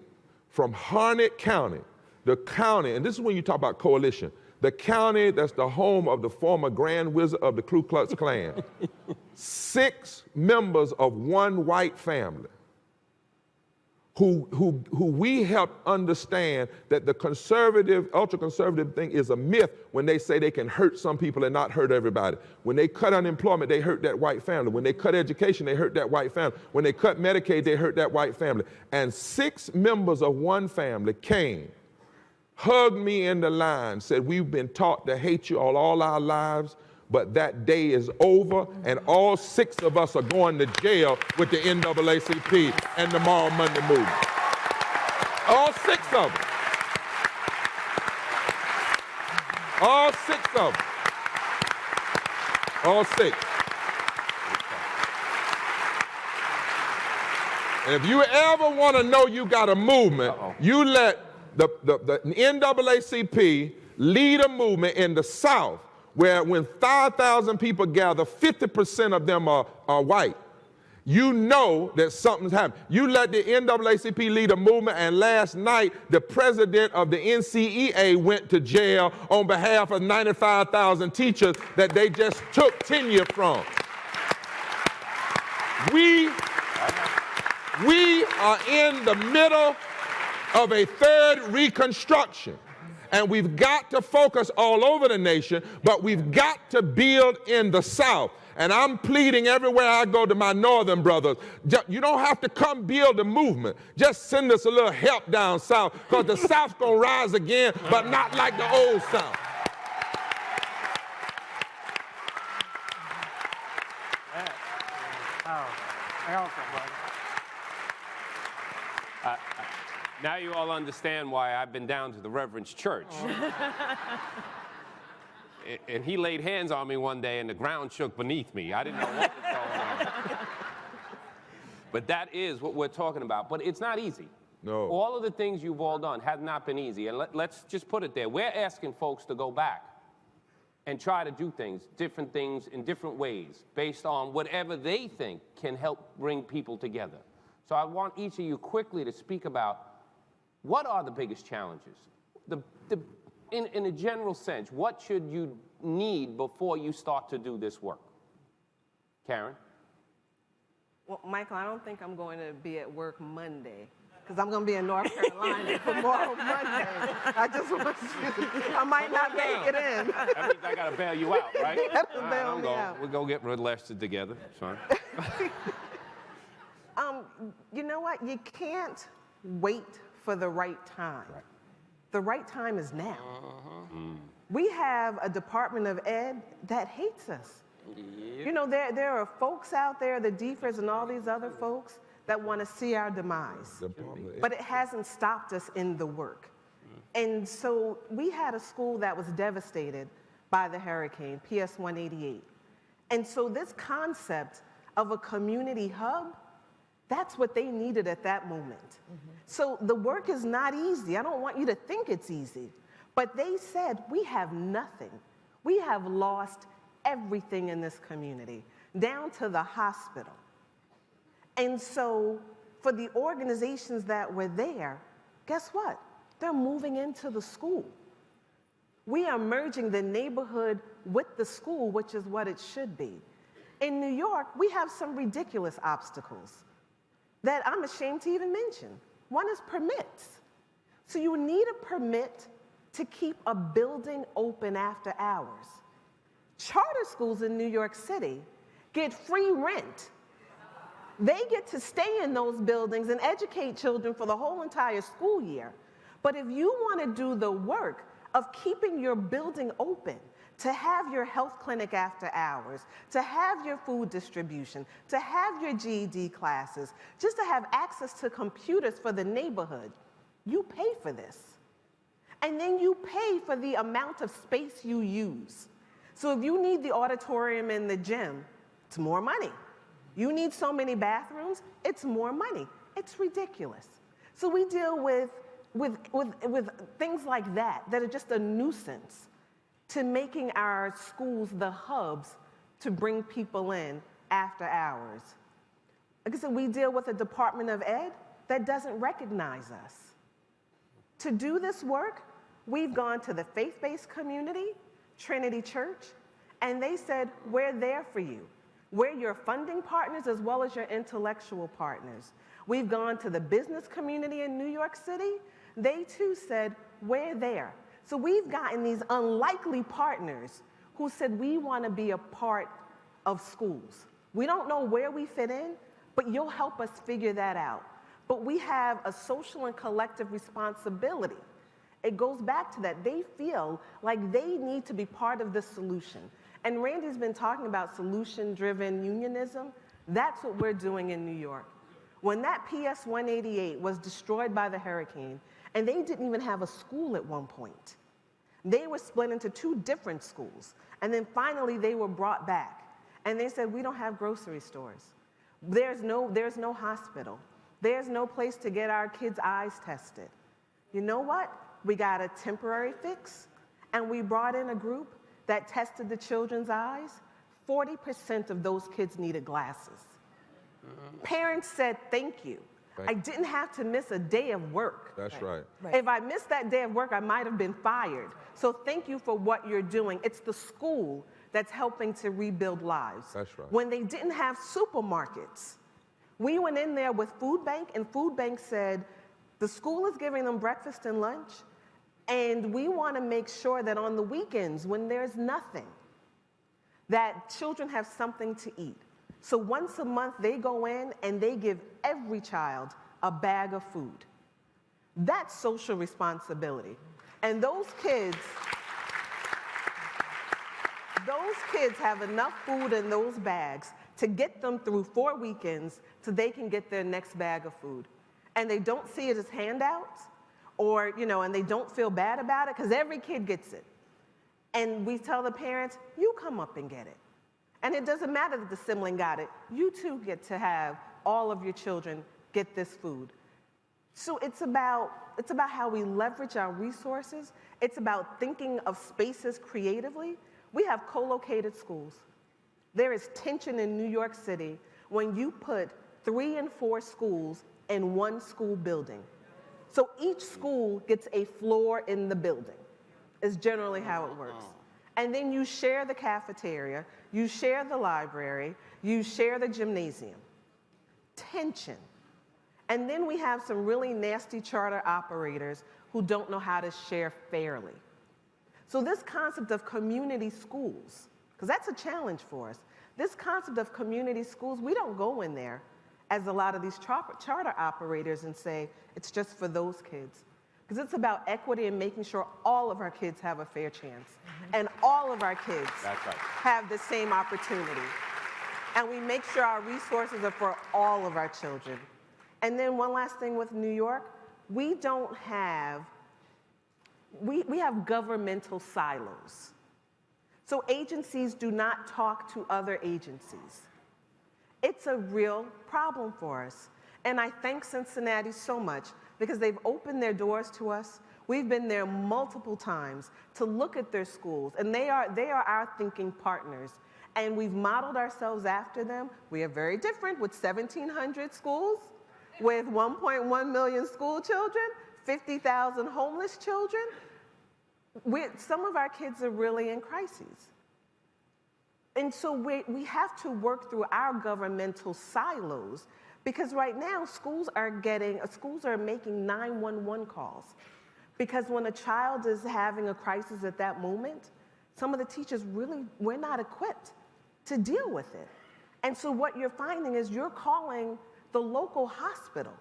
from Harnett County, the county, and this is when you talk about coalition, the county that's the home of the former Grand Wizard of the Ku Klux Klan, 6 members of one white family who we helped understand that the conservative, ultra-conservative thing is a myth when they say they can hurt some people and not hurt everybody. When they cut unemployment, they hurt that white family. When they cut education, they hurt that white family. When they cut Medicaid, they hurt that white family. And 6 members of one family came, hugged me in the line, said, we've been taught to hate you all our lives, but that day is over, and all 6 of us are going to jail with the NAACP and the Moral Monday movement. All 6 of them. All 6 of them. All 6. And if you ever want to know you got a movement, you let the NAACP lead a movement in the South where when 5,000 people gather, 50% of them are white. You know that something's happened. You let the NAACP lead a movement, and last night, the president of the NCEA went to jail on behalf of 95,000 teachers that they just took tenure from. We are in the middle of a third Reconstruction. And we've got to focus all over the nation, but we've got to build in the South. And I'm pleading everywhere I go to my northern brothers, you don't have to come build a movement. Just send us a little help down south, because the South's gonna rise again, but not like the old South. Now you all understand why I've been down to the Reverend's church. And he laid hands on me one day and the ground shook beneath me. I didn't know what was going on. But that is what we're talking about. But it's not easy. No. All of the things you've all done have not been easy. And let's just put it there. We're asking folks to go back and try to do different things in different ways based on whatever they think can help bring people together. So I want each of you quickly to speak about what are the biggest challenges? In a general sense, what should you need before you start to do this work? Karen? Well, Michael, I don't think I'm going to be at work Monday, because I'm going to be in North Carolina tomorrow, Monday. I just want you, I might not make it in. That means I got to bail you out, right? You have to bail me out. We'll go get arrested together. It's fine. You know what? You can't wait for the right time. Right. The right time is now. We have a Department of Ed that hates us. Yep. You know, there are folks out there, the DFERS and all these other folks, that want to see our demise. But it hasn't stopped us in the work. And so we had a school that was devastated by the hurricane, PS 188. And so this concept of a community hub, that's what they needed at that moment. So the work is not easy. I don't want you to think it's easy. But they said, we have nothing. We have lost everything in this community, down to the hospital. And so for the organizations that were there, guess what? They're moving into the school. We are merging the neighborhood with the school, which is what it should be. In New York, we have some ridiculous obstacles that I'm ashamed to even mention. One is permits. So you need a permit to keep a building open after hours. Charter schools in New York City get free rent. They get to stay in those buildings and educate children for the whole entire school year. But if you want to do the work of keeping your building open, to have your health clinic after hours, to have your food distribution, to have your GED classes, just to have access to computers for the neighborhood. You pay for this. And then you pay for the amount of space you use. So if you need the auditorium and the gym, it's more money. You need so many bathrooms, it's more money. It's ridiculous. So we deal with things like that are just a nuisance to making our schools the hubs to bring people in after hours. Like I said, we deal with a Department of Ed that doesn't recognize us. To do this work, we've gone to the faith-based community, Trinity Church, and they said, we're there for you. We're your funding partners as well as your intellectual partners. We've gone to the business community in New York City. They too said, we're there. So we've gotten these unlikely partners who said, we want to be a part of schools. We don't know where we fit in, but you'll help us figure that out. But we have a social and collective responsibility. It goes back to that. They feel like they need to be part of the solution. And Randy's been talking about solution-driven unionism. That's what we're doing in New York. When that PS 188 was destroyed by the hurricane, and they didn't even have a school at one point. They were split into 2 different schools. And then finally they were brought back. And they said, we don't have grocery stores. There's no hospital. There's no place to get our kids' eyes tested. You know what? We got a temporary fix, and we brought in a group that tested the children's eyes. 40% of those kids needed glasses. Parents said, thank you. I didn't have to miss a day of work. That's right. If I missed that day of work, I might have been fired. So thank you for what you're doing. It's the school that's helping to rebuild lives. That's right. When they didn't have supermarkets, we went in there with Food Bank, and Food Bank said, the school is giving them breakfast and lunch, and we want to make sure that on the weekends, when there's nothing, that children have something to eat. So once a month, they go in and they give every child a bag of food. That's social responsibility. And those kids have enough food in those bags to get them through 4 weekends so they can get their next bag of food. And they don't see it as handouts or, and they don't feel bad about it because every kid gets it. And we tell the parents, you come up and get it. And it doesn't matter that the sibling got it. You too get to have all of your children get this food. So it's about how we leverage our resources. It's about thinking of spaces creatively. We have co-located schools. There is tension in New York City when you put 3 and 4 schools in one school building. So each school gets a floor in the building, is generally how it works. And then you share the cafeteria, you share the library, you share the gymnasium. Tension. And then we have some really nasty charter operators who don't know how to share fairly. So this concept of community schools, because that's a challenge for us, this concept of community schools, we don't go in there as a lot of these charter operators and say, it's just for those kids. Because it's about equity and making sure all of our kids have a fair chance. And all of our kids have the same opportunity. And we make sure our resources are for all of our children. And then one last thing with New York, we have governmental silos. So agencies do not talk to other agencies. It's a real problem for us. And I thank Cincinnati so much because they've opened their doors to us. We've been there multiple times to look at their schools, and they are our thinking partners. And we've modeled ourselves after them. We are very different with 1,700 schools, with 1.1 million school children, 50,000 homeless children. Some of our kids are really in crises. And so we have to work through our governmental silos, because right now schools are making 911 calls. Because when a child is having a crisis at that moment, some of the teachers we're not equipped to deal with it. And so what you're finding is you're calling the local hospital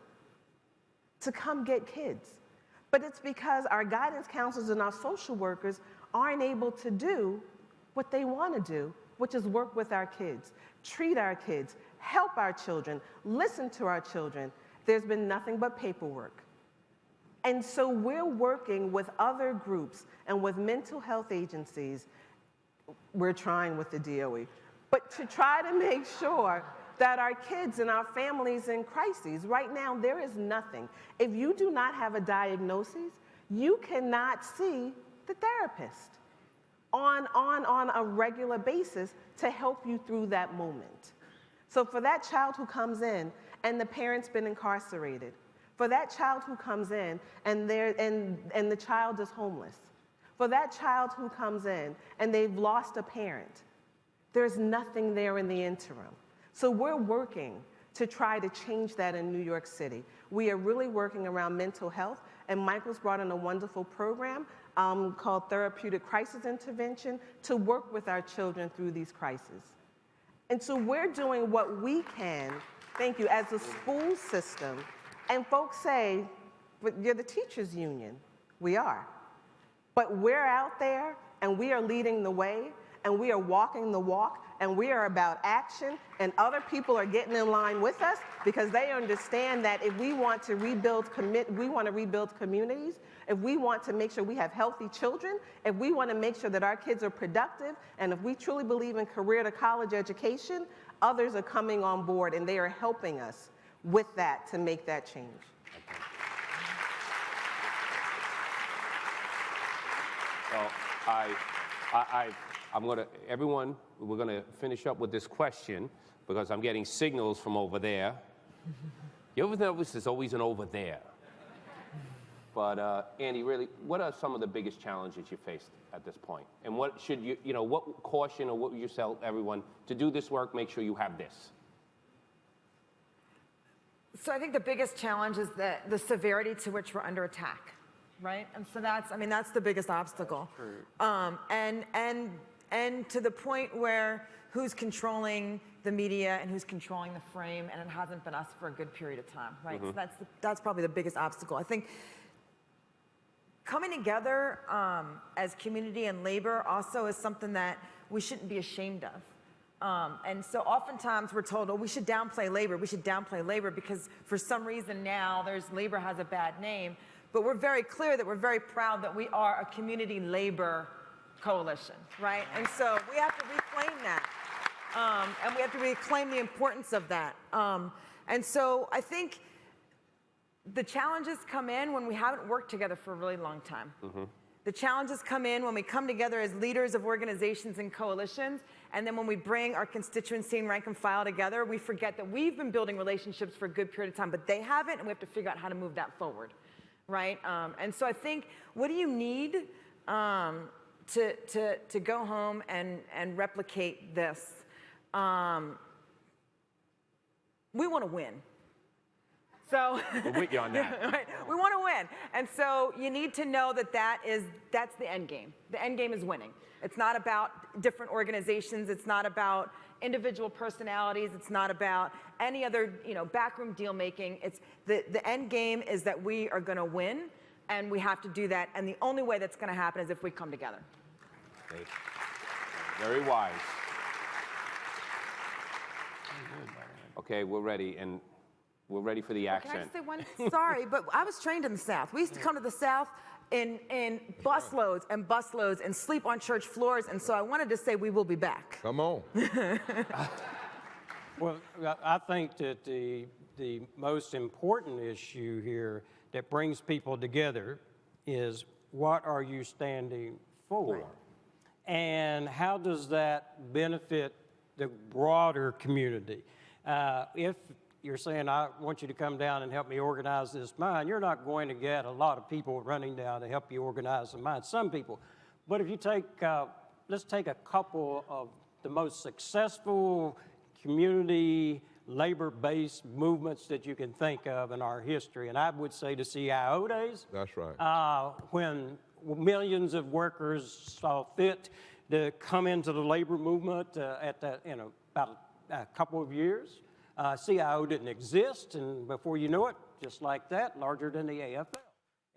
to come get kids. But it's because our guidance counselors and our social workers aren't able to do what they want to do, which is work with our kids, treat our kids, help our children, listen to our children. There's been nothing but paperwork. And so we're working with other groups and with mental health agencies. We're trying with the DOE, but to try to make sure that our kids and our families in crises, right now there is nothing. If you do not have a diagnosis, you cannot see the therapist on a regular basis to help you through that moment. So for that child who comes in and the parent's been incarcerated, for that child who comes in and the child is homeless, for that child who comes in and they've lost a parent, there's nothing there in the interim. So we're working to try to change that in New York City. We are really working around mental health, and Michael's brought in a wonderful program called Therapeutic Crisis Intervention to work with our children through these crises. And so we're doing what we can, thank you, as a school system. And folks say, but you're the teachers union. We are. But we're out there and we are leading the way and we are walking the walk and we are about action and other people are getting in line with us because they understand that if we want to rebuild communities, if we want to make sure we have healthy children, if we want to make sure that our kids are productive, and if we truly believe in career to college education, others are coming on board and they are helping us with that to make that change. Well, I'm going to, everyone, we're going to finish up with this question because I'm getting signals from over there. You ever notice there's always an over there? But Andy, really, what are some of the biggest challenges you faced at this point? And what should what caution or what would you tell everyone to do this work, make sure you have this? So I think the biggest challenge is the severity to which we're under attack, right? And so that's the biggest obstacle. And to the point where who's controlling the media and who's controlling the frame, and it hasn't been us for a good period of time, right? So that's probably the biggest obstacle. I think coming together as community and labor also is something that we shouldn't be ashamed of. And so oftentimes we're told, oh, we should downplay labor because for some reason now labor has a bad name. But we're very clear that we're very proud that we are a community labor coalition, right? And so we have to reclaim that. And we have to reclaim the importance of that. And so I think the challenges come in when we haven't worked together for a really long time. The challenges come in when we come together as leaders of organizations and coalitions, and then when we bring our constituency and rank and file together, we forget that we've been building relationships for a good period of time, but they haven't, and we have to figure out how to move that forward, right? And so I think, what do you need to go home and replicate this? We want to win. So We're with you on that. right? We want to win. And so you need to know that's the end game. The end game is winning. It's not about different organizations. It's not about individual personalities. It's not about any other, backroom deal making. It's the end game is that we are going to win, and we have to do that. And the only way that's going to happen is if we come together. Okay. Very wise. Okay, we're ready, and we're ready for the accent. Can I just say one? Sorry, but I was trained in the South. We used to come to the South in busloads and busloads and sleep on church floors, and so I wanted to say we will be back. Come on. Well, I think that the most important issue here that brings people together is, what are you standing for? And how does that benefit the broader community? If you're saying, I want you to come down and help me organize this mine, you're not going to get a lot of people running down to help you organize the mine. Some people. But if you take, let's take a couple of the most successful community labor-based movements that you can think of in our history. And I would say the CIO days. That's right. When millions of workers saw fit to come into the labor movement about a couple of years. CIO didn't exist, and before you know it, just like that, larger than the AFL.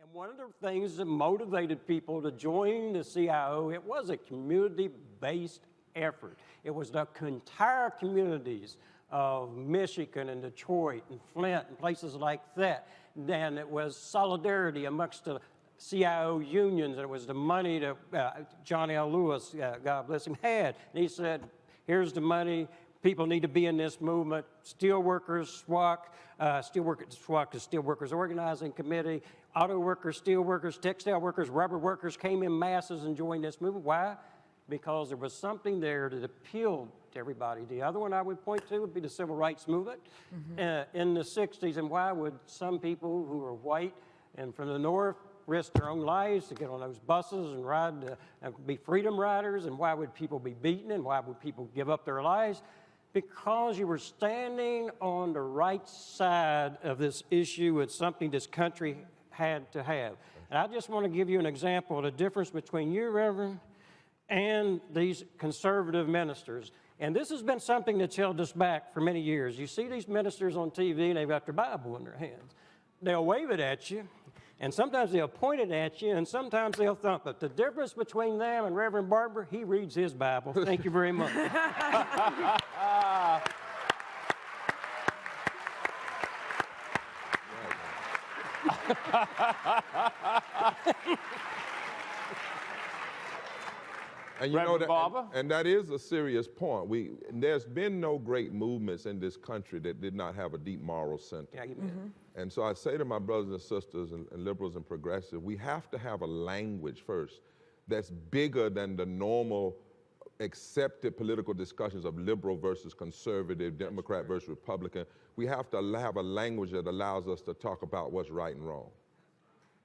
And And one of the things that motivated people to join the CIO, it was a community-based effort. It was the entire communities of Michigan and Detroit and Flint and places like that. Then it was solidarity amongst the CIO unions, and it was the money that John L. Lewis, God bless him, had. And he said, here's the money. People need to be in this movement. Steelworkers, SWOC, SWOC is Steelworkers Organizing Committee, auto workers, steel workers, textile workers, rubber workers came in masses and joined this movement. Why? Because there was something there that appealed to everybody. The other one I would point to would be the civil rights movement in the 60s. And why would some people who are white and from the North risk their own lives to get on those buses and ride, be freedom riders? And why would people be beaten? And why would people give up their lives? Because you were standing on the right side of this issue. It's something this country had to have. And I just want to give you an example of the difference between you, Reverend, and these conservative ministers. And this has been something that's held us back for many years. You see these ministers on TV and they've got their Bible in their hands. They'll wave it at you, and sometimes they'll point it at you, and sometimes they'll thump it. The difference between them and Reverend Barber, he reads his Bible. Thank you very much. And you know Reverend that, Barber? and that is a serious point. There's been no great movements in this country that did not have a deep moral center. Yeah, you bet. And so I say to my brothers and sisters and liberals and progressives, we have to have a language first that's bigger than the normal accepted political discussions of liberal versus conservative, Democrat versus Republican. We have to have a language that allows us to talk about what's right and wrong.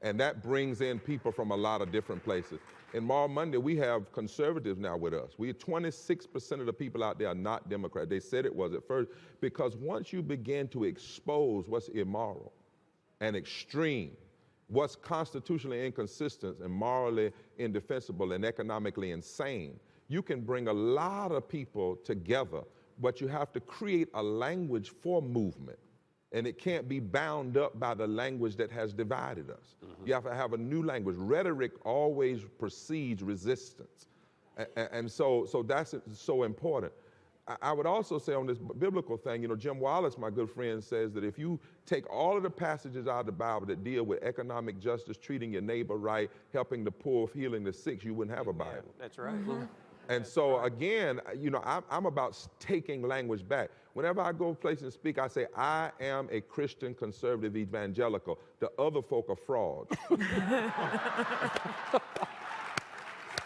And that brings in people from a lot of different places. In Moral Monday, we have conservatives now with us. 26% of the people out there are not Democrat. They said it was at first, because once you begin to expose what's immoral and extreme, what's constitutionally inconsistent and morally indefensible and economically insane, you can bring a lot of people together, but you have to create a language for movement. And it can't be bound up by the language that has divided us. You have to have a new language. Rhetoric always precedes resistance. And so that's so important. I would also say on this biblical thing, Jim Wallace, my good friend, says that if you take all of the passages out of the Bible that deal with economic justice, treating your neighbor right, helping the poor, healing the sick, you wouldn't have a Bible. That's right. And so again, I'm about taking language back. Whenever I go places and speak, I say, I am a Christian conservative evangelical. The other folk are frauds.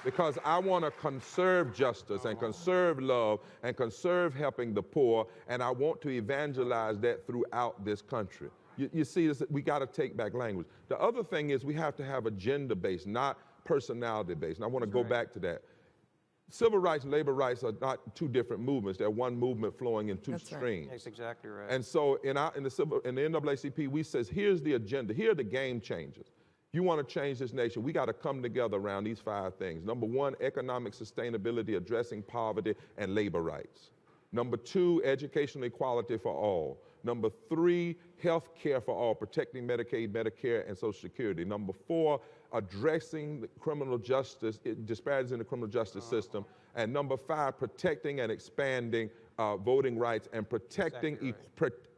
Because I want to conserve justice and conserve love and conserve helping the poor, and I want to evangelize that throughout this country. You see, this, we got to take back language. The other thing is we have to have agenda-based, not personality-based. And I want to go back to that. Civil rights and labor rights are not two different movements. They're one movement flowing in two streams. That's exactly right. And so in the NAACP, we says, here's the agenda. Here are the game changers. You want to change this nation, we got to come together around these 5 things. Number 1, economic sustainability, addressing poverty and labor rights. Number 2, educational equality for all. Number 3, health care for all, protecting Medicaid, Medicare, and Social Security. Number 4, addressing the criminal justice, disparities in the criminal justice system. And number 5, protecting and expanding voting rights and protecting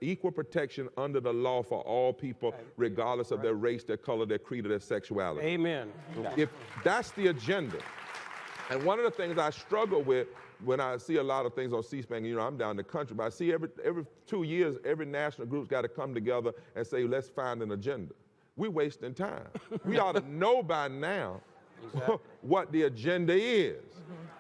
equal protection under the law for all people, regardless of their race, their color, their creed, or their sexuality. Amen. If that's the agenda. And one of the things I struggle with when I see a lot of things on C-SPAN, I'm down in the country, but I see every 2 years, every national group's got to come together and say, let's find an agenda. We're wasting time. We ought to know by now what the agenda is.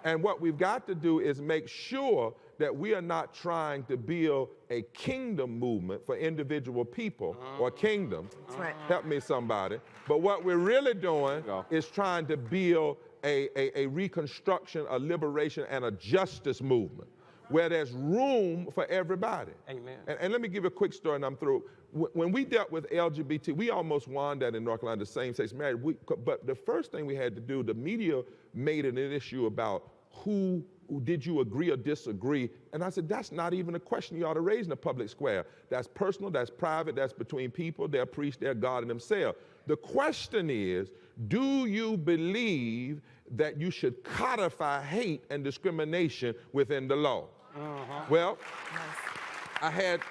And what we've got to do is make sure that we are not trying to build a kingdom movement for individual people or kingdoms. That's right. Help me, somebody. But what we're really doing is trying to build a reconstruction, a liberation, and a justice movement where there's room for everybody. Amen. And let me give you a quick story and I'm through. When we dealt with LGBT, we almost won that in North Carolina, the same-sex marriage. But the first thing we had to do, the media made it an issue about who did you agree or disagree? And I said, that's not even a question you ought to raise in the public square. That's personal, that's private, that's between people, they're priests, they're God in themselves. The question is, do you believe that you should codify hate and discrimination within the law? Well, I had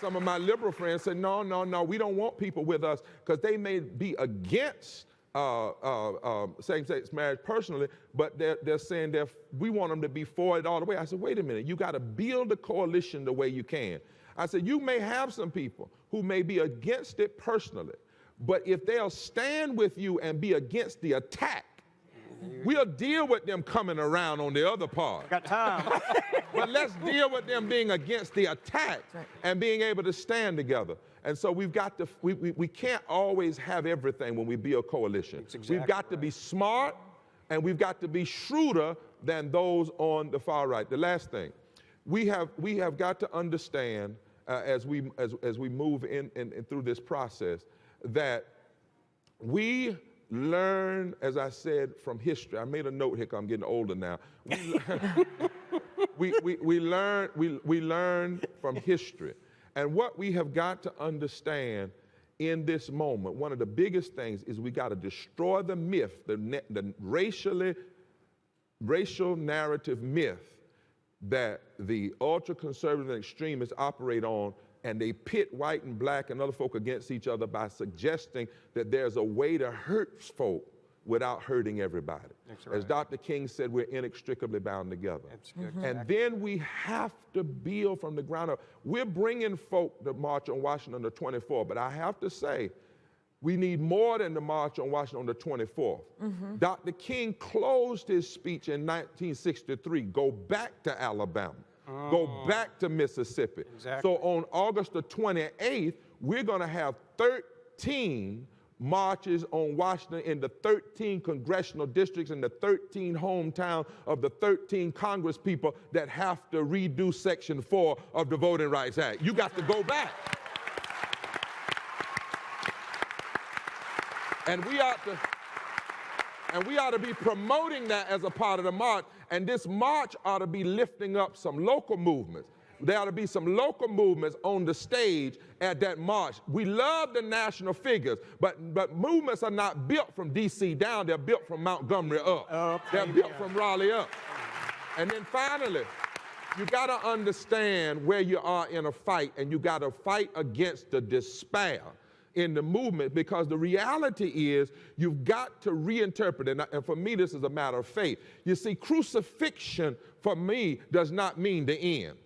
some of my liberal friends say, no, we don't want people with us because they may be against same-sex marriage personally, but they're saying we want them to be for it all the way. I said, wait a minute, you got to build a coalition the way you can. I said, you may have some people who may be against it personally, but if they'll stand with you and be against the attack, we'll deal with them coming around on the other part. Got time. But let's deal with them being against the attack and being able to stand together. And so we've got to, we can't always have everything when we build coalition. Exactly we've got to be smart and we've got to be shrewder than those on the far right. The last thing, we have got to understand as we move in through this process that we learn, as I said, from history. I made a note here because I'm getting older now. We learn from history. And what we have got to understand in this moment, one of the biggest things is we got to destroy the myth, the racial narrative myth that the ultra-conservative and extremists operate on, and they pit white and black and other folk against each other by suggesting that there's a way to hurt folk without hurting everybody. That's right. As Dr. King said, we're inextricably bound together. That's good. And then we have to build from the ground up. We're bringing folk to March on Washington on the 24th, but I have to say, we need more than the March on Washington on the 24th. Dr. King closed his speech in 1963, go back to Alabama. Go back to Mississippi. Exactly. So on August the 28th, we're going to have 13 marches on Washington in the 13 congressional districts and the 13 hometown of the 13 Congress people that have to redo Section 4 of the Voting Rights Act. You got to go back. And we ought to be promoting that as a part of the march. And this march ought to be lifting up some local movements. There ought to be some local movements on the stage at that march. We love the national figures, but movements are not built from D.C. down. They're built from Montgomery up. They're built from Raleigh up. And then finally, you got to understand where you are in a fight, and you got to fight against the despair in the movement, because the reality is you've got to reinterpret it. And for me, this is a matter of faith. You see, crucifixion for me does not mean the end.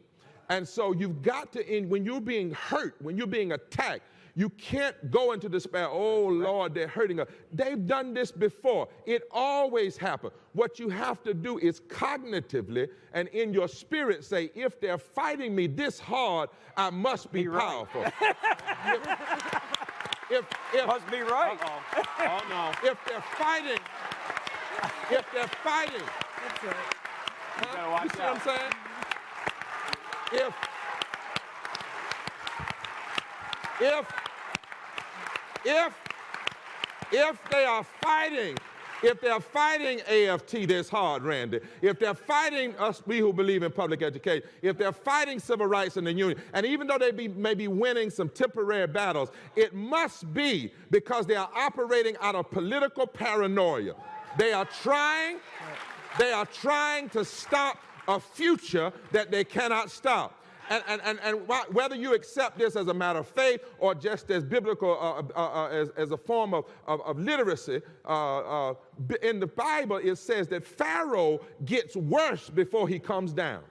And so you've got to end, when you're being hurt, when you're being attacked, you can't go into despair. Oh, Lord, they're hurting us. They've done this before. It always happens. What you have to do is cognitively and in your spirit say, if they're fighting me this hard, I must be powerful. If Must be right. Oh, no. if they're fighting, That's right. You better watch you see what I'm saying? If they are fighting, if they're fighting AFT this hard, Randy, if they're fighting us, we who believe in public education, if they're fighting civil rights in the union, and even though they may be winning some temporary battles, it must be because they are operating out of political paranoia. They are trying to stop a future that they cannot stop. And whether you accept this as a matter of faith or just as biblical, as a form of literacy, in the Bible it says that Pharaoh gets worse before he comes down.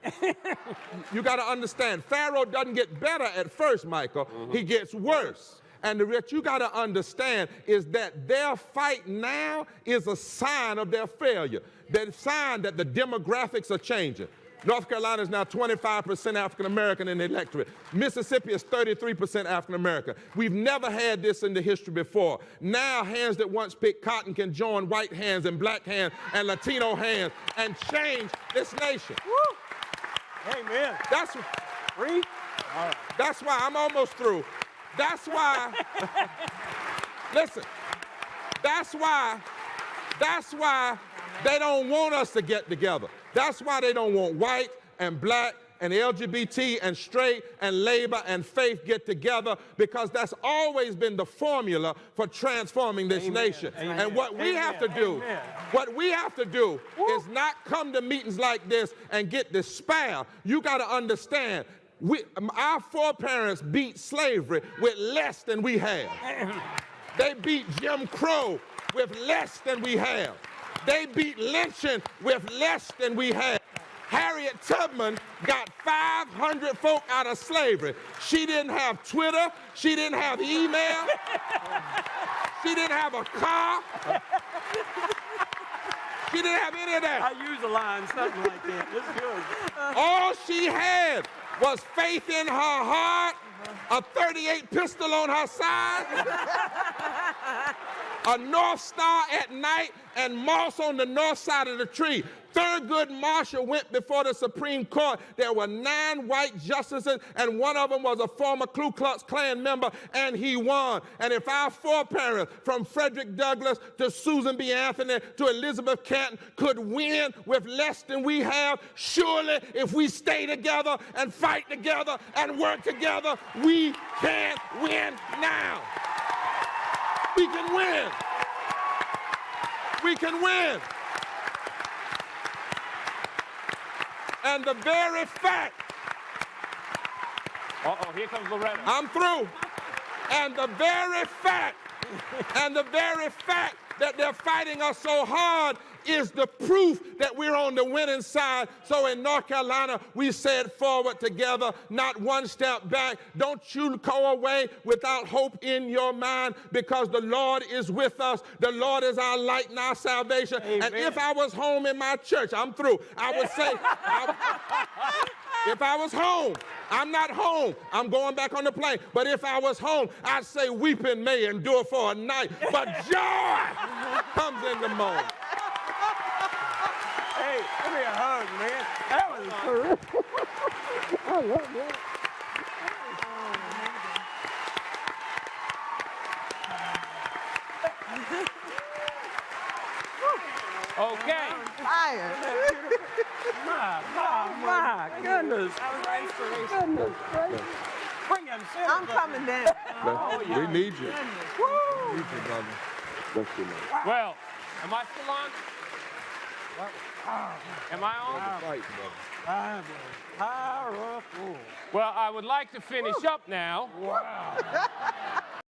You got to understand, Pharaoh doesn't get better at first, Michael. He gets worse. And what you got to understand is that their fight now is a sign of their failure. That sign that the demographics are changing. North Carolina is now 25% African American in the electorate. Mississippi is 33% African American. We've never had this in the history before. Now hands that once picked cotton can join white hands and black hands and Latino hands and change this nation. Woo. Amen. That's why I'm almost through. That's why, listen, that's why they don't want us to get together. That's why they don't want white and black and LGBT and straight and labor and faith get together, because that's always been the formula for transforming this nation. And what we have to do, is not come to meetings like this and get despair. You got to understand, our foreparents beat slavery with less than we have. They beat Jim Crow with less than we have. They beat lynching with less than we have. Harriet Tubman got 500 folk out of slavery. She didn't have Twitter. She didn't have email. She didn't have a car. She didn't have any of that. I use a line, something like that. It's good. All she had was faith in her heart, a .38 pistol on her side, a North Star at night, and moss on the north side of the tree. Thurgood Marshall went before the Supreme Court. There were 9 white justices, and one of them was a former Ku Klux Klan member, and he won. And if our foreparents, from Frederick Douglass to Susan B. Anthony to Elizabeth Canton, could win with less than we have, surely if we stay together and fight together and work together, we can win now. We can win. We can win. And the very fact, here comes Loretta. I'm through. And the very fact that they're fighting us so hard is the proof that we're on the winning side. So in North Carolina, we said forward together, not one step back. Don't you go away without hope in your mind, because the Lord is with us. The Lord is our light and our salvation. Amen. And if I was home in my church, I'm through, I would say, if I was home, I'm not home, I'm going back on the plane. But if I was home, I'd say weeping may endure for a night, but joy comes in the morning. Hey, give me a hug, man. That was terrific. I love that. Okay. Fire. My goodness. Goodness gracious. Bring him, I'm coming down. We need you. Woo. We need you, brother. Bless you, man. Well, am I still on? Am I on? Fight, brother. Powerful. Well, I would like to finish up now. Wow.